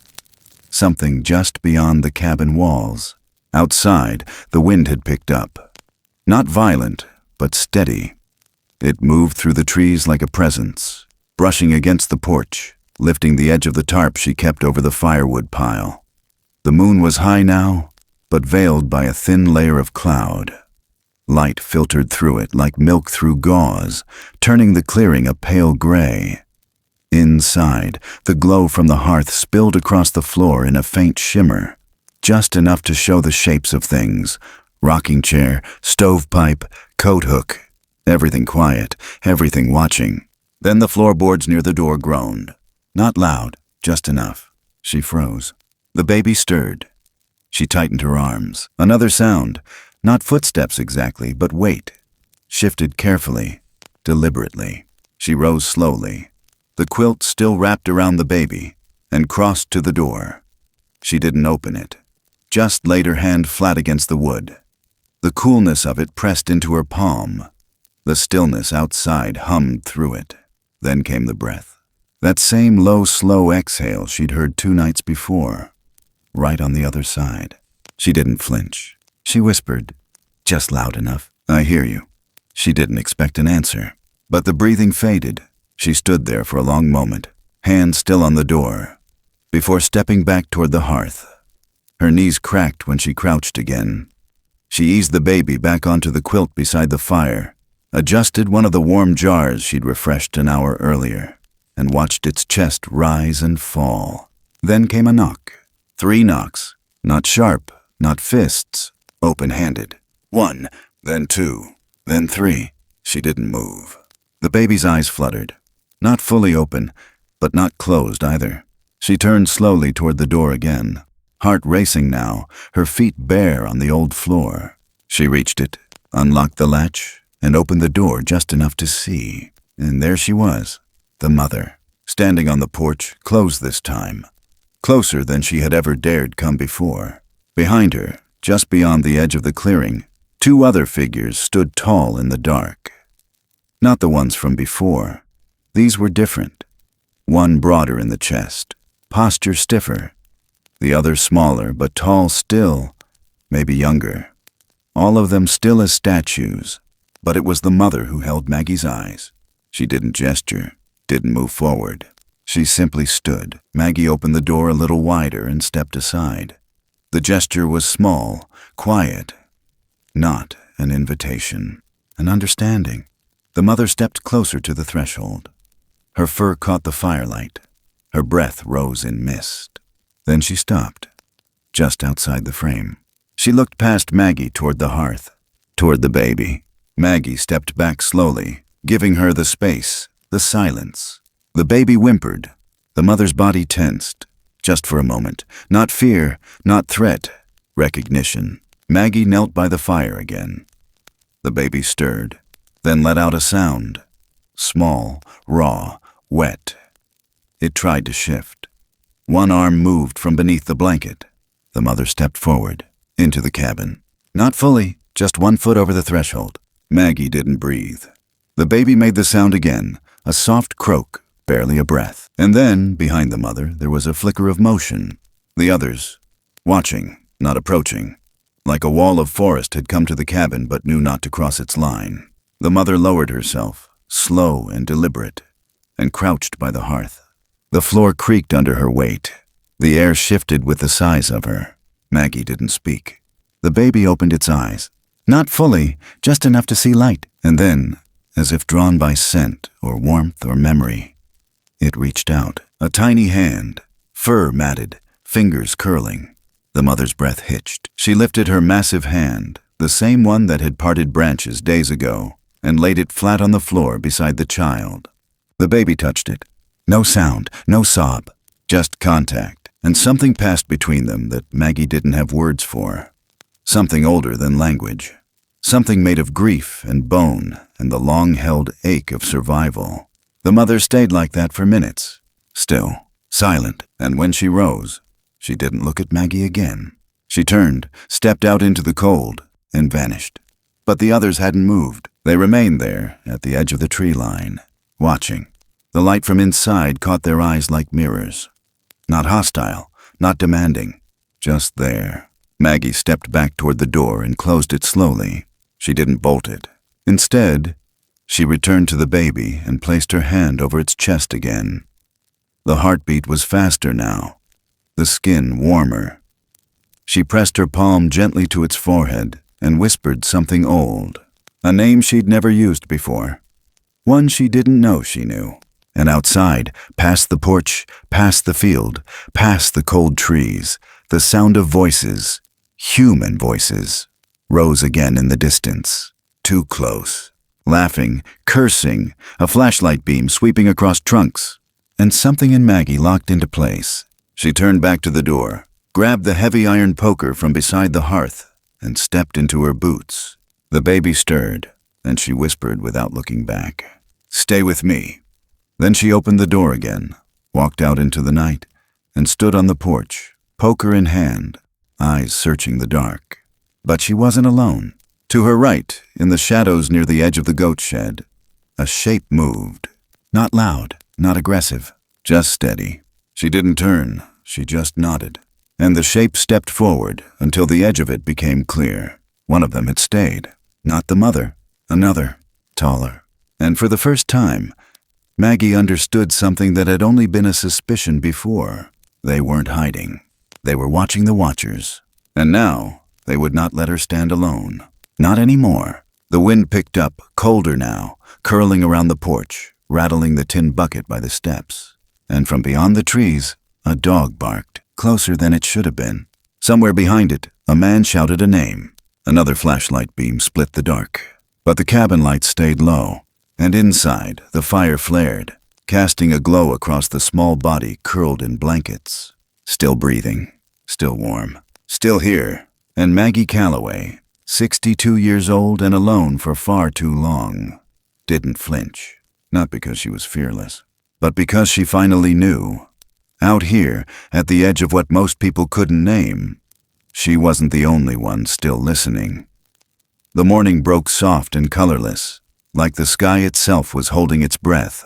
Something just beyond the cabin walls. Outside, the wind had picked up. Not violent, but steady. It moved through the trees like a presence, brushing against the porch, lifting the edge of the tarp she kept over the firewood pile. The moon was high now, but veiled by a thin layer of cloud. Light filtered through it like milk through gauze, turning the clearing a pale gray. Inside, the glow from the hearth spilled across the floor in a faint shimmer, just enough to show the shapes of things: rocking chair, stovepipe, coat hook. Everything quiet, everything watching. Then the floorboards near the door groaned. Not loud, just enough. She froze. The baby stirred. She tightened her arms. Another sound, not footsteps exactly, but weight. Shifted carefully, deliberately. She rose slowly. The quilt still wrapped around the baby, and crossed to the door. She didn't open it, just laid her hand flat against the wood. The coolness of it pressed into her palm. The stillness outside hummed through it. Then came the breath. That same low, slow exhale she'd heard 2 nights before, right on the other side. She didn't flinch. She whispered, just loud enough, "I hear you." She didn't expect an answer, but the breathing faded. She stood there for a long moment, hand still on the door, before stepping back toward the hearth. Her knees cracked when she crouched again. She eased the baby back onto the quilt beside the fire, adjusted one of the warm jars she'd refreshed an hour earlier, and watched its chest rise and fall. Then came a knock. 3 knocks, not sharp, not fists, open-handed. 1, then 2, then 3. She didn't move. The baby's eyes fluttered. Not fully open, but not closed either. She turned slowly toward the door again, heart racing now, her feet bare on the old floor. She reached it, unlocked the latch, and opened the door just enough to see. And there she was, the mother, standing on the porch, closed this time, closer than she had ever dared come before. Behind her, just beyond the edge of the clearing, 2 other figures stood tall in the dark. Not the ones from before. These were different. One broader in the chest, posture stiffer. The other smaller, but tall still, maybe younger. All of them still as statues. But it was the mother who held Maggie's eyes. She didn't gesture, didn't move forward. She simply stood. Maggie opened the door a little wider and stepped aside. The gesture was small, quiet. Not an invitation, an understanding. The mother stepped closer to the threshold. Her fur caught the firelight. Her breath rose in mist. Then she stopped, just outside the frame. She looked past Maggie toward the hearth, toward the baby. Maggie stepped back slowly, giving her the space, the silence. The baby whimpered. The mother's body tensed, just for a moment. Not fear, not threat, recognition. Maggie knelt by the fire again. The baby stirred, then let out a sound. Small, raw, wet. It tried to shift. One arm moved from beneath the blanket. The mother stepped forward, into the cabin. Not fully, just 1 foot over the threshold. Maggie didn't breathe. The baby made the sound again, a soft croak, barely a breath. And then, behind the mother, there was a flicker of motion. The others, watching, not approaching. Like a wall of forest had come to the cabin but knew not to cross its line. The mother lowered herself, slow and deliberate, and crouched by the hearth. The floor creaked under her weight. The air shifted with the size of her. Maggie didn't speak. The baby opened its eyes. Not fully, just enough to see light. And then, as if drawn by scent or warmth or memory, it reached out. A tiny hand, fur matted, fingers curling. The mother's breath hitched. She lifted her massive hand, the same one that had parted branches days ago, and laid it flat on the floor beside the child. The baby touched it. No sound, no sob, just contact. And something passed between them that Maggie didn't have words for. Something older than language. Something made of grief and bone and the long-held ache of survival. The mother stayed like that for minutes, still, silent, and when she rose, she didn't look at Maggie again. She turned, stepped out into the cold, and vanished. But the others hadn't moved. They remained there at the edge of the tree line, watching. The light from inside caught their eyes like mirrors. Not hostile, not demanding, just there. Maggie stepped back toward the door and closed it slowly. She didn't bolt it. Instead, she returned to the baby and placed her hand over its chest again. The heartbeat was faster now, the skin warmer. She pressed her palm gently to its forehead and whispered something old, a name she'd never used before, one she didn't know she knew. And outside, past the porch, past the field, past the cold trees, the sound of voices, human voices, rose again in the distance, too close. Laughing, cursing, a flashlight beam sweeping across trunks, and something in Maggie locked into place. She turned back to the door, grabbed the heavy iron poker from beside the hearth, and stepped into her boots. The baby stirred, and she whispered without looking back, "Stay with me." Then she opened the door again, walked out into the night, and stood on the porch, poker in hand, eyes searching the dark. But she wasn't alone. To her right, in the shadows near the edge of the goat shed, a shape moved. Not loud, not aggressive, just steady. She didn't turn, she just nodded. And the shape stepped forward until the edge of it became clear. One of them had stayed. Not the mother, another, taller. And for the first time, Maggie understood something that had only been a suspicion before. They weren't hiding. They were watching the watchers. And now, they would not let her stand alone. Not anymore. The wind picked up, colder now, curling around the porch, rattling the tin bucket by the steps. And from beyond the trees, a dog barked, closer than it should have been. Somewhere behind it, a man shouted a name. Another flashlight beam split the dark. But the cabin lights stayed low, and inside, the fire flared, casting a glow across the small body curled in blankets. Still breathing, still warm, still here. And Maggie Calloway, 62 years old and alone for far too long, didn't flinch. Not because she was fearless, but because she finally knew. Out here, at the edge of what most people couldn't name, she wasn't the only one still listening. The morning broke soft and colorless, like the sky itself was holding its breath.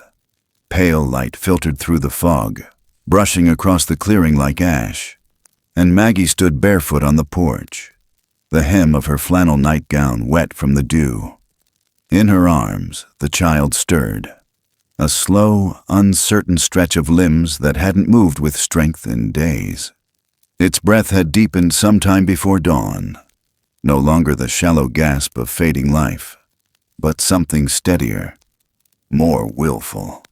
Pale light filtered through the fog, brushing across the clearing like ash, and Maggie stood barefoot on the porch, the hem of her flannel nightgown wet from the dew. In her arms, the child stirred, a slow, uncertain stretch of limbs that hadn't moved with strength in days. Its breath had deepened sometime before dawn, no longer the shallow gasp of fading life, but something steadier, more willful.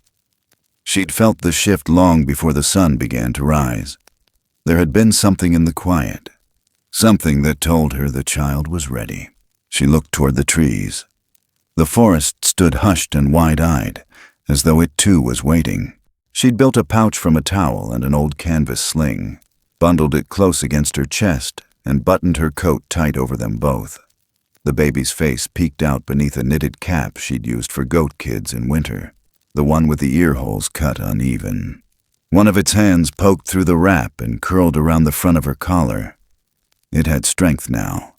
She'd felt the shift long before the sun began to rise. There had been something in the quiet, something that told her the child was ready. She looked toward the trees. The forest stood hushed and wide-eyed, as though it too was waiting. She'd built a pouch from a towel and an old canvas sling, bundled it close against her chest, and buttoned her coat tight over them both. The baby's face peeked out beneath a knitted cap she'd used for goat kids in winter, the one with the ear holes cut uneven. One of its hands poked through the wrap and curled around the front of her collar. It had strength now.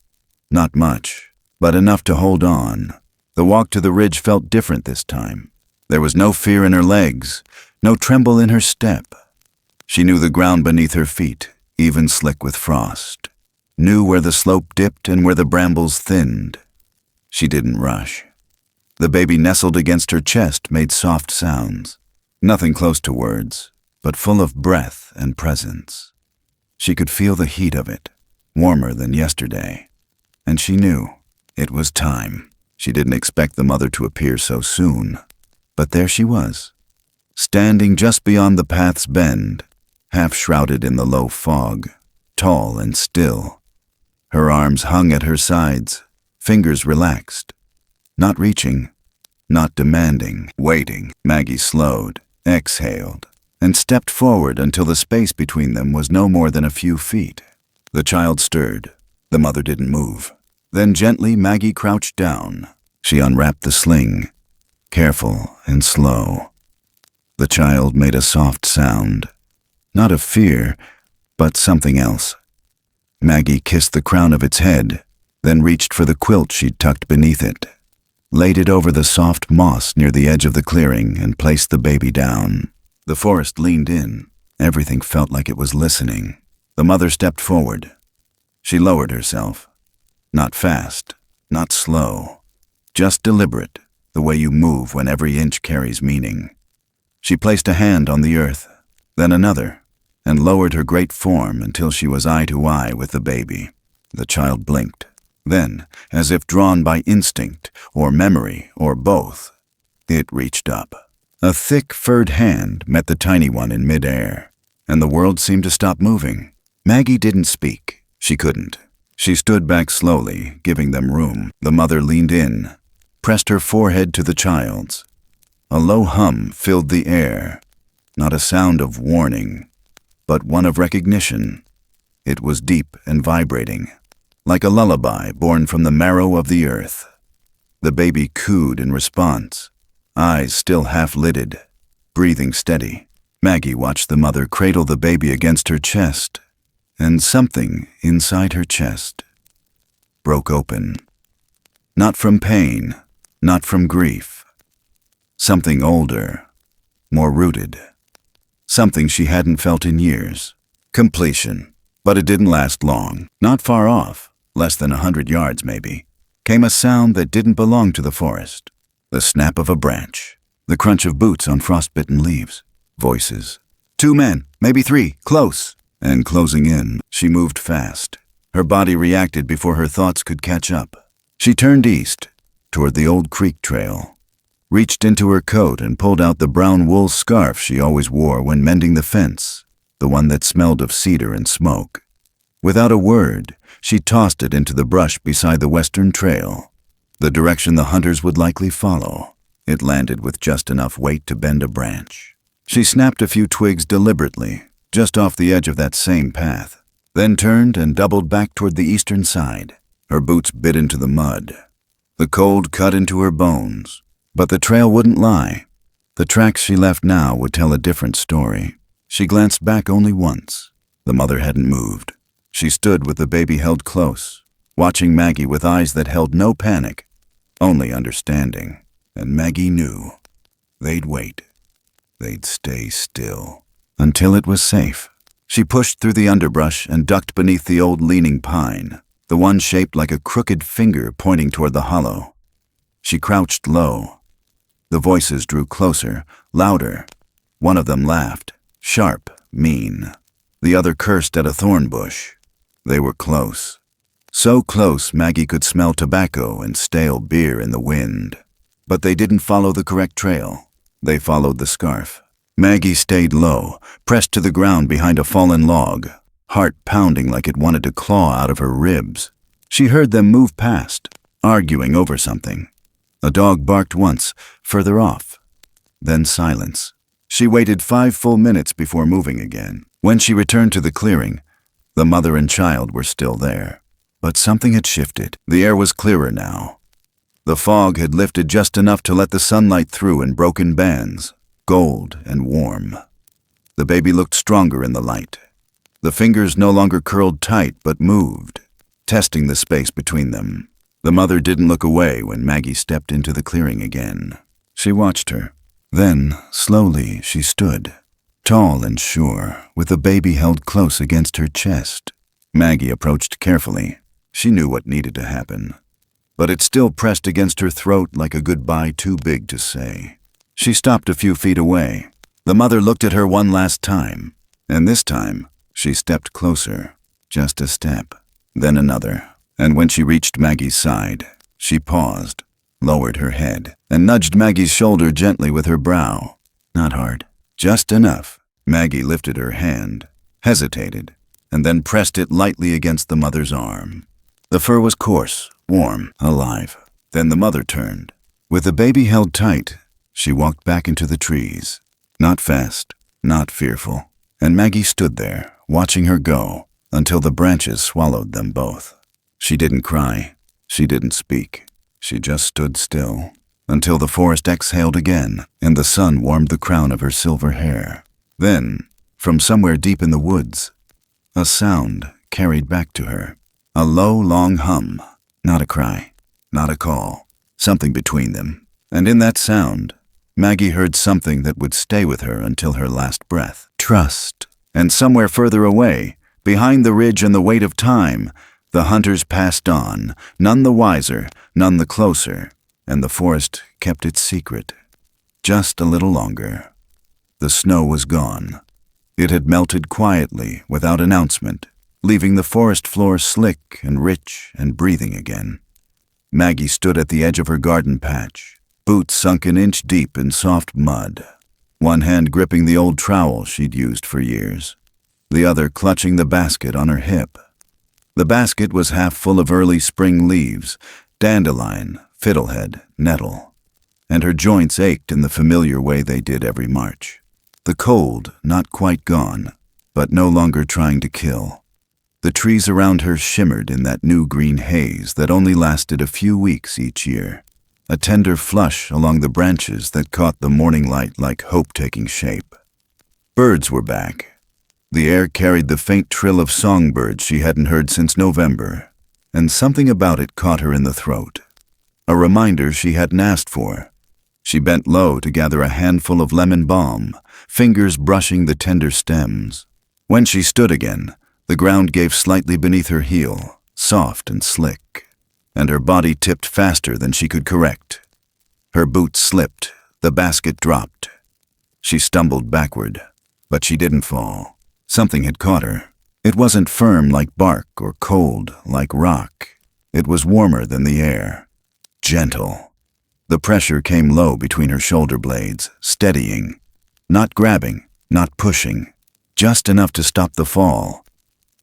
Not much, but enough to hold on. The walk to the ridge felt different this time. There was no fear in her legs, no tremble in her step. She knew the ground beneath her feet, even slick with frost. Knew where the slope dipped and where the brambles thinned. She didn't rush. The baby nestled against her chest made soft sounds. Nothing close to words, but full of breath and presence. She could feel the heat of it, warmer than yesterday. And she knew it was time. She didn't expect the mother to appear so soon. But there she was, standing just beyond the path's bend, half shrouded in the low fog, tall and still. Her arms hung at her sides, fingers relaxed. Not reaching, not demanding, waiting. Maggie slowed, exhaled, and stepped forward until the space between them was no more than a few feet. The child stirred. The mother didn't move. Then gently Maggie crouched down. She unwrapped the sling, careful and slow. The child made a soft sound, not of fear, but something else. Maggie kissed the crown of its head, then reached for the quilt she'd tucked beneath it, laid it over the soft moss near the edge of the clearing, and placed the baby down. The forest leaned in. Everything felt like it was listening. The mother stepped forward. She lowered herself. Not fast, not slow, just deliberate, the way you move when every inch carries meaning. She placed a hand on the earth, then another, and lowered her great form until she was eye to eye with the baby. The child blinked. Then, as if drawn by instinct, or memory, or both, it reached up. A thick, furred hand met the tiny one in midair, and the world seemed to stop moving. Maggie didn't speak. She couldn't. She stood back slowly, giving them room. The mother leaned in, pressed her forehead to the child's. A low hum filled the air, not a sound of warning, but one of recognition. It was deep and vibrating, like a lullaby born from the marrow of the earth. The baby cooed in response, eyes still half-lidded, breathing steady. Maggie watched the mother cradle the baby against her chest, and something inside her chest broke open. Not from pain, not from grief. Something older, more rooted. Something she hadn't felt in years. Completion. But it didn't last long. Not far off, less than 100 yards maybe, came a sound that didn't belong to the forest. The snap of a branch, the crunch of boots on frostbitten leaves, voices. 2 men, maybe 3, close. And closing in, she moved fast. Her body reacted before her thoughts could catch up. She turned east, toward the old creek trail, reached into her coat and pulled out the brown wool scarf she always wore when mending the fence, the one that smelled of cedar and smoke. Without a word, she tossed it into the brush beside the western trail, the direction the hunters would likely follow. It landed with just enough weight to bend a branch. She snapped a few twigs deliberately, just off the edge of that same path, then turned and doubled back toward the eastern side. Her boots bit into the mud. The cold cut into her bones, but the trail wouldn't lie. The tracks she left now would tell a different story. She glanced back only once. The mother hadn't moved. She stood with the baby held close, watching Maggie with eyes that held no panic, only understanding. And Maggie knew. They'd wait. They'd stay still. Until it was safe. She pushed through the underbrush and ducked beneath the old leaning pine, the one shaped like a crooked finger pointing toward the hollow. She crouched low. The voices drew closer, louder. One of them laughed, sharp, mean. The other cursed at a thorn bush. They were close. So close Maggie could smell tobacco and stale beer in the wind. But they didn't follow the correct trail. They followed the scarf. Maggie stayed low, pressed to the ground behind a fallen log, heart pounding like it wanted to claw out of her ribs. She heard them move past, arguing over something. A dog barked once, further off. Then silence. She waited 5 full minutes before moving again. When she returned to the clearing, the mother and child were still there. But something had shifted. The air was clearer now. The fog had lifted just enough to let the sunlight through in broken bands, gold and warm. The baby looked stronger in the light. The fingers no longer curled tight but moved, testing the space between them. The mother didn't look away when Maggie stepped into the clearing again. She watched her. Then, slowly, she stood, tall and sure, with the baby held close against her chest. Maggie approached carefully. She knew what needed to happen. But it still pressed against her throat like a goodbye too big to say. She stopped a few feet away. The mother looked at her one last time, and this time she stepped closer, just a step, then another. And when she reached Maggie's side, she paused, lowered her head, and nudged Maggie's shoulder gently with her brow. Not hard, just enough. Maggie lifted her hand, hesitated, and then pressed it lightly against the mother's arm. The fur was coarse, warm, alive. Then the mother turned. With the baby held tight, she walked back into the trees. Not fast, not fearful. And Maggie stood there, watching her go, until the branches swallowed them both. She didn't cry. She didn't speak. She just stood still, until the forest exhaled again and the sun warmed the crown of her silver hair. Then, from somewhere deep in the woods, a sound carried back to her. A low, long hum. Not a cry, not a call. Something between them. And in that sound, Maggie heard something that would stay with her until her last breath. Trust. And somewhere further away, behind the ridge and the weight of time, the hunters passed on, none the wiser, none the closer, and the forest kept its secret. Just a little longer. The snow was gone. It had melted quietly, without announcement, leaving the forest floor slick and rich and breathing again. Maggie stood at the edge of her garden patch, boots sunk an inch deep in soft mud, one hand gripping the old trowel she'd used for years, the other clutching the basket on her hip. The basket was half full of early spring leaves, dandelion, fiddlehead, nettle, and her joints ached in the familiar way they did every March. The cold not quite gone, but no longer trying to kill. The trees around her shimmered in that new green haze that only lasted a few weeks each year, a tender flush along the branches that caught the morning light like hope taking shape. Birds were back. The air carried the faint trill of songbirds she hadn't heard since November, and something about it caught her in the throat. A reminder she hadn't asked for. She bent low to gather a handful of lemon balm, fingers brushing the tender stems. When she stood again, the ground gave slightly beneath her heel, soft and slick, and her body tipped faster than she could correct. Her boots slipped, the basket dropped. She stumbled backward, but she didn't fall. Something had caught her. It wasn't firm like bark or cold like rock. It was warmer than the air. Gentle. The pressure came low between her shoulder blades, steadying. Not grabbing, not pushing. Just enough to stop the fall.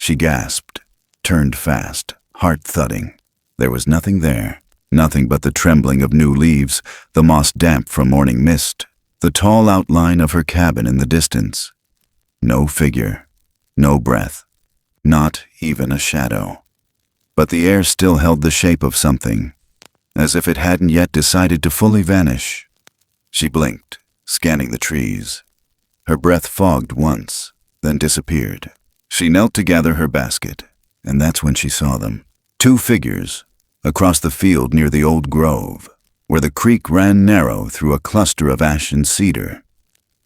She gasped, turned fast, heart thudding. There was nothing there. Nothing but the trembling of new leaves, the moss damp from morning mist, the tall outline of her cabin in the distance. No figure, no breath, not even a shadow. But the air still held the shape of something, as if it hadn't yet decided to fully vanish. She blinked, scanning the trees. Her breath fogged once, then disappeared. She knelt to gather her basket, and that's when she saw them. Two figures, across the field near the old grove, where the creek ran narrow through a cluster of ash and cedar.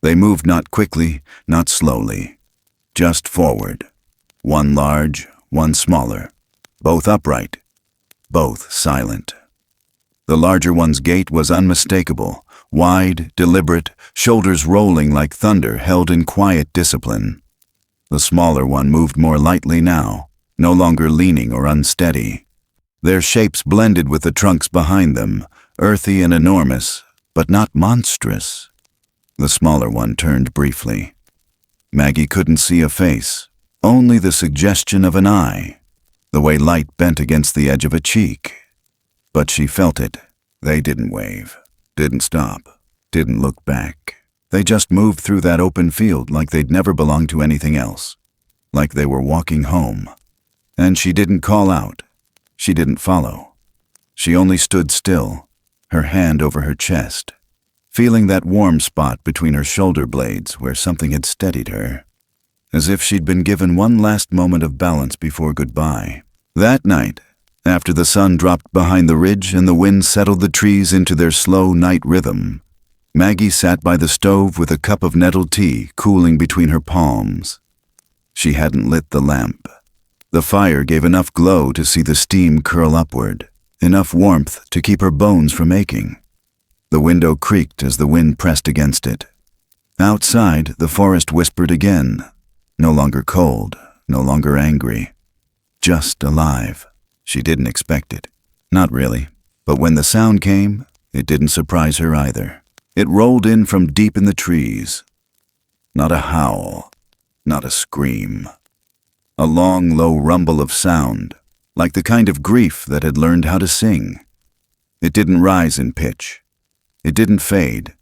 They moved not quickly, not slowly, just forward. One large, one smaller, both upright, both silent. The larger one's gait was unmistakable, wide, deliberate, shoulders rolling like thunder held in quiet discipline. The smaller one moved more lightly now, no longer leaning or unsteady. Their shapes blended with the trunks behind them, earthy and enormous, but not monstrous. The smaller one turned briefly. Maggie couldn't see a face, only the suggestion of an eye, the way light bent against the edge of a cheek. But she felt it. They didn't wave, didn't stop, didn't look back. They just moved through that open field like they'd never belonged to anything else, like they were walking home. And she didn't call out. She didn't follow. She only stood still, her hand over her chest, feeling that warm spot between her shoulder blades where something had steadied her, as if she'd been given one last moment of balance before goodbye. That night, after the sun dropped behind the ridge and the wind settled the trees into their slow night rhythm, Maggie sat by the stove with a cup of nettle tea cooling between her palms. She hadn't lit the lamp. The fire gave enough glow to see the steam curl upward, enough warmth to keep her bones from aching. The window creaked as the wind pressed against it. Outside, the forest whispered again, no longer cold, no longer angry, just alive. She didn't expect it. Not really. But when the sound came, it didn't surprise her either. It rolled in from deep in the trees. Not a howl, not a scream. A long, low rumble of sound, like the kind of grief that had learned how to sing. It didn't rise in pitch. It didn't fade.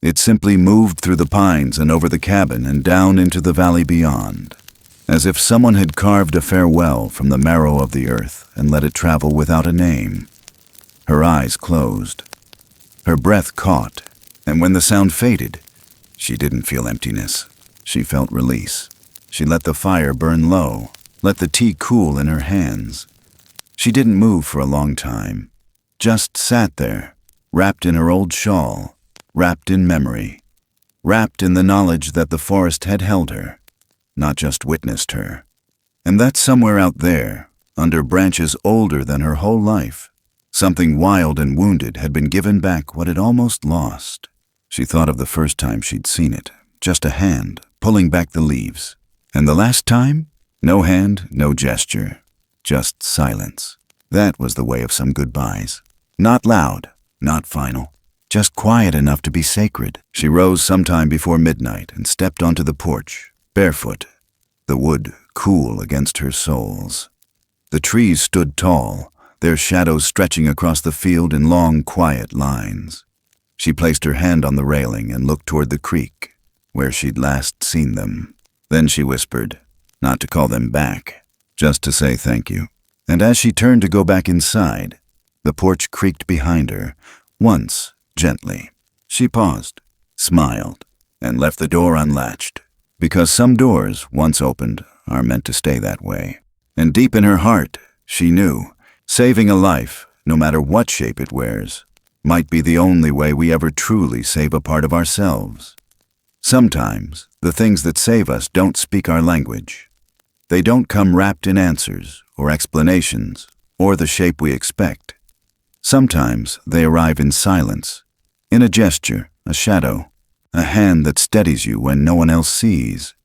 It simply moved through the pines and over the cabin and down into the valley beyond. as if someone had carved a farewell from the marrow of the earth and let it travel without a name. Her eyes closed. Her breath caught, and when the sound faded, she didn't feel emptiness. She felt release. She let the fire burn low, let the tea cool in her hands. She didn't move for a long time, just sat there, wrapped in her old shawl, wrapped in memory, wrapped in the knowledge that the forest had held her, not just witnessed her. And that somewhere out there, under branches older than her whole life, something wild and wounded had been given back what it almost lost. She thought of the first time she'd seen it, just a hand pulling back the leaves. And the last time? No hand, no gesture, just silence. That was the way of some goodbyes. Not loud, not final, just quiet enough to be sacred. She rose sometime before midnight and stepped onto the porch, barefoot, the wood cool against her soles. The trees stood tall, their shadows stretching across the field in long, quiet lines. She placed her hand on the railing and looked toward the creek, where she'd last seen them. Then she whispered, not to call them back, just to say thank you. And as she turned to go back inside, the porch creaked behind her, once, gently. She paused, smiled, and left the door unlatched, because some doors, once opened, are meant to stay that way. And deep in her heart, she knew, saving a life, no matter what shape it wears, might be the only way we ever truly save a part of ourselves. Sometimes, the things that save us don't speak our language. They don't come wrapped in answers or explanations or the shape we expect. Sometimes they arrive in silence, in a gesture, a shadow, a hand that steadies you when no one else sees.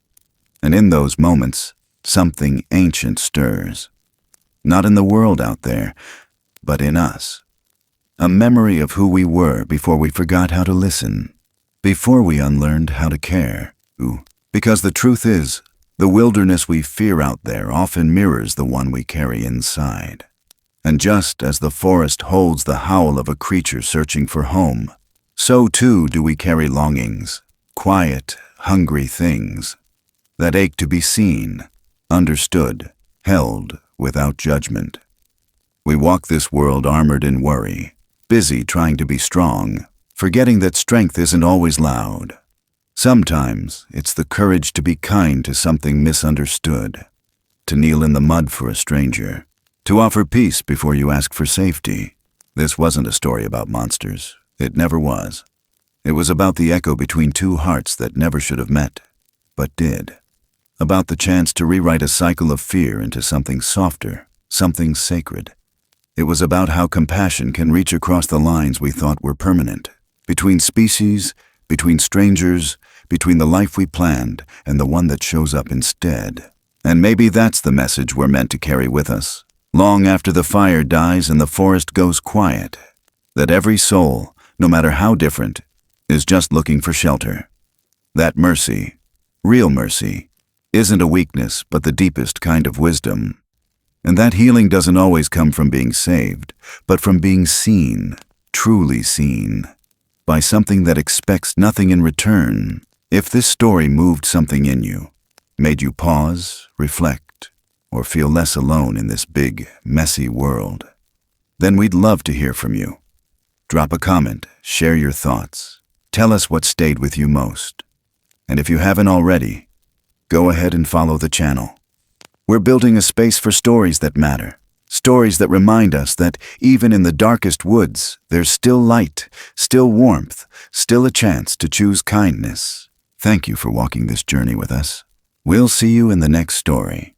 And in those moments, something ancient stirs. Not in the world out there, but in us. A memory of who we were before we forgot how to listen, before we unlearned how to care. Because the truth is, the wilderness we fear out there often mirrors the one we carry inside. And just as the forest holds the howl of a creature searching for home, so too do we carry longings, quiet, hungry things, that ache to be seen, understood, held without judgment. We walk this world armored in worry, busy trying to be strong, forgetting that strength isn't always loud. Sometimes it's the courage to be kind to something misunderstood, to kneel in the mud for a stranger, to offer peace before you ask for safety. This wasn't a story about monsters. It never was. It was about the echo between two hearts that never should have met, but did. About the chance to rewrite a cycle of fear into something softer, something sacred. It was about how compassion can reach across the lines we thought were permanent, between species, between strangers, between the life we planned and the one that shows up instead. And maybe that's the message we're meant to carry with us, long after the fire dies and the forest goes quiet, that every soul, no matter how different, is just looking for shelter. That mercy, real mercy, isn't a weakness but the deepest kind of wisdom. And that healing doesn't always come from being saved, but from being seen, truly seen, by something that expects nothing in return. If this story moved something in you, made you pause, reflect, or feel less alone in this big, messy world, then we'd love to hear from you. Drop a comment, share your thoughts, tell us what stayed with you most. And if you haven't already, go ahead and follow the channel. We're building a space for stories that matter, stories that remind us that even in the darkest woods, there's still light, still warmth, still a chance to choose kindness. Thank you for walking this journey with us. We'll see you in the next story.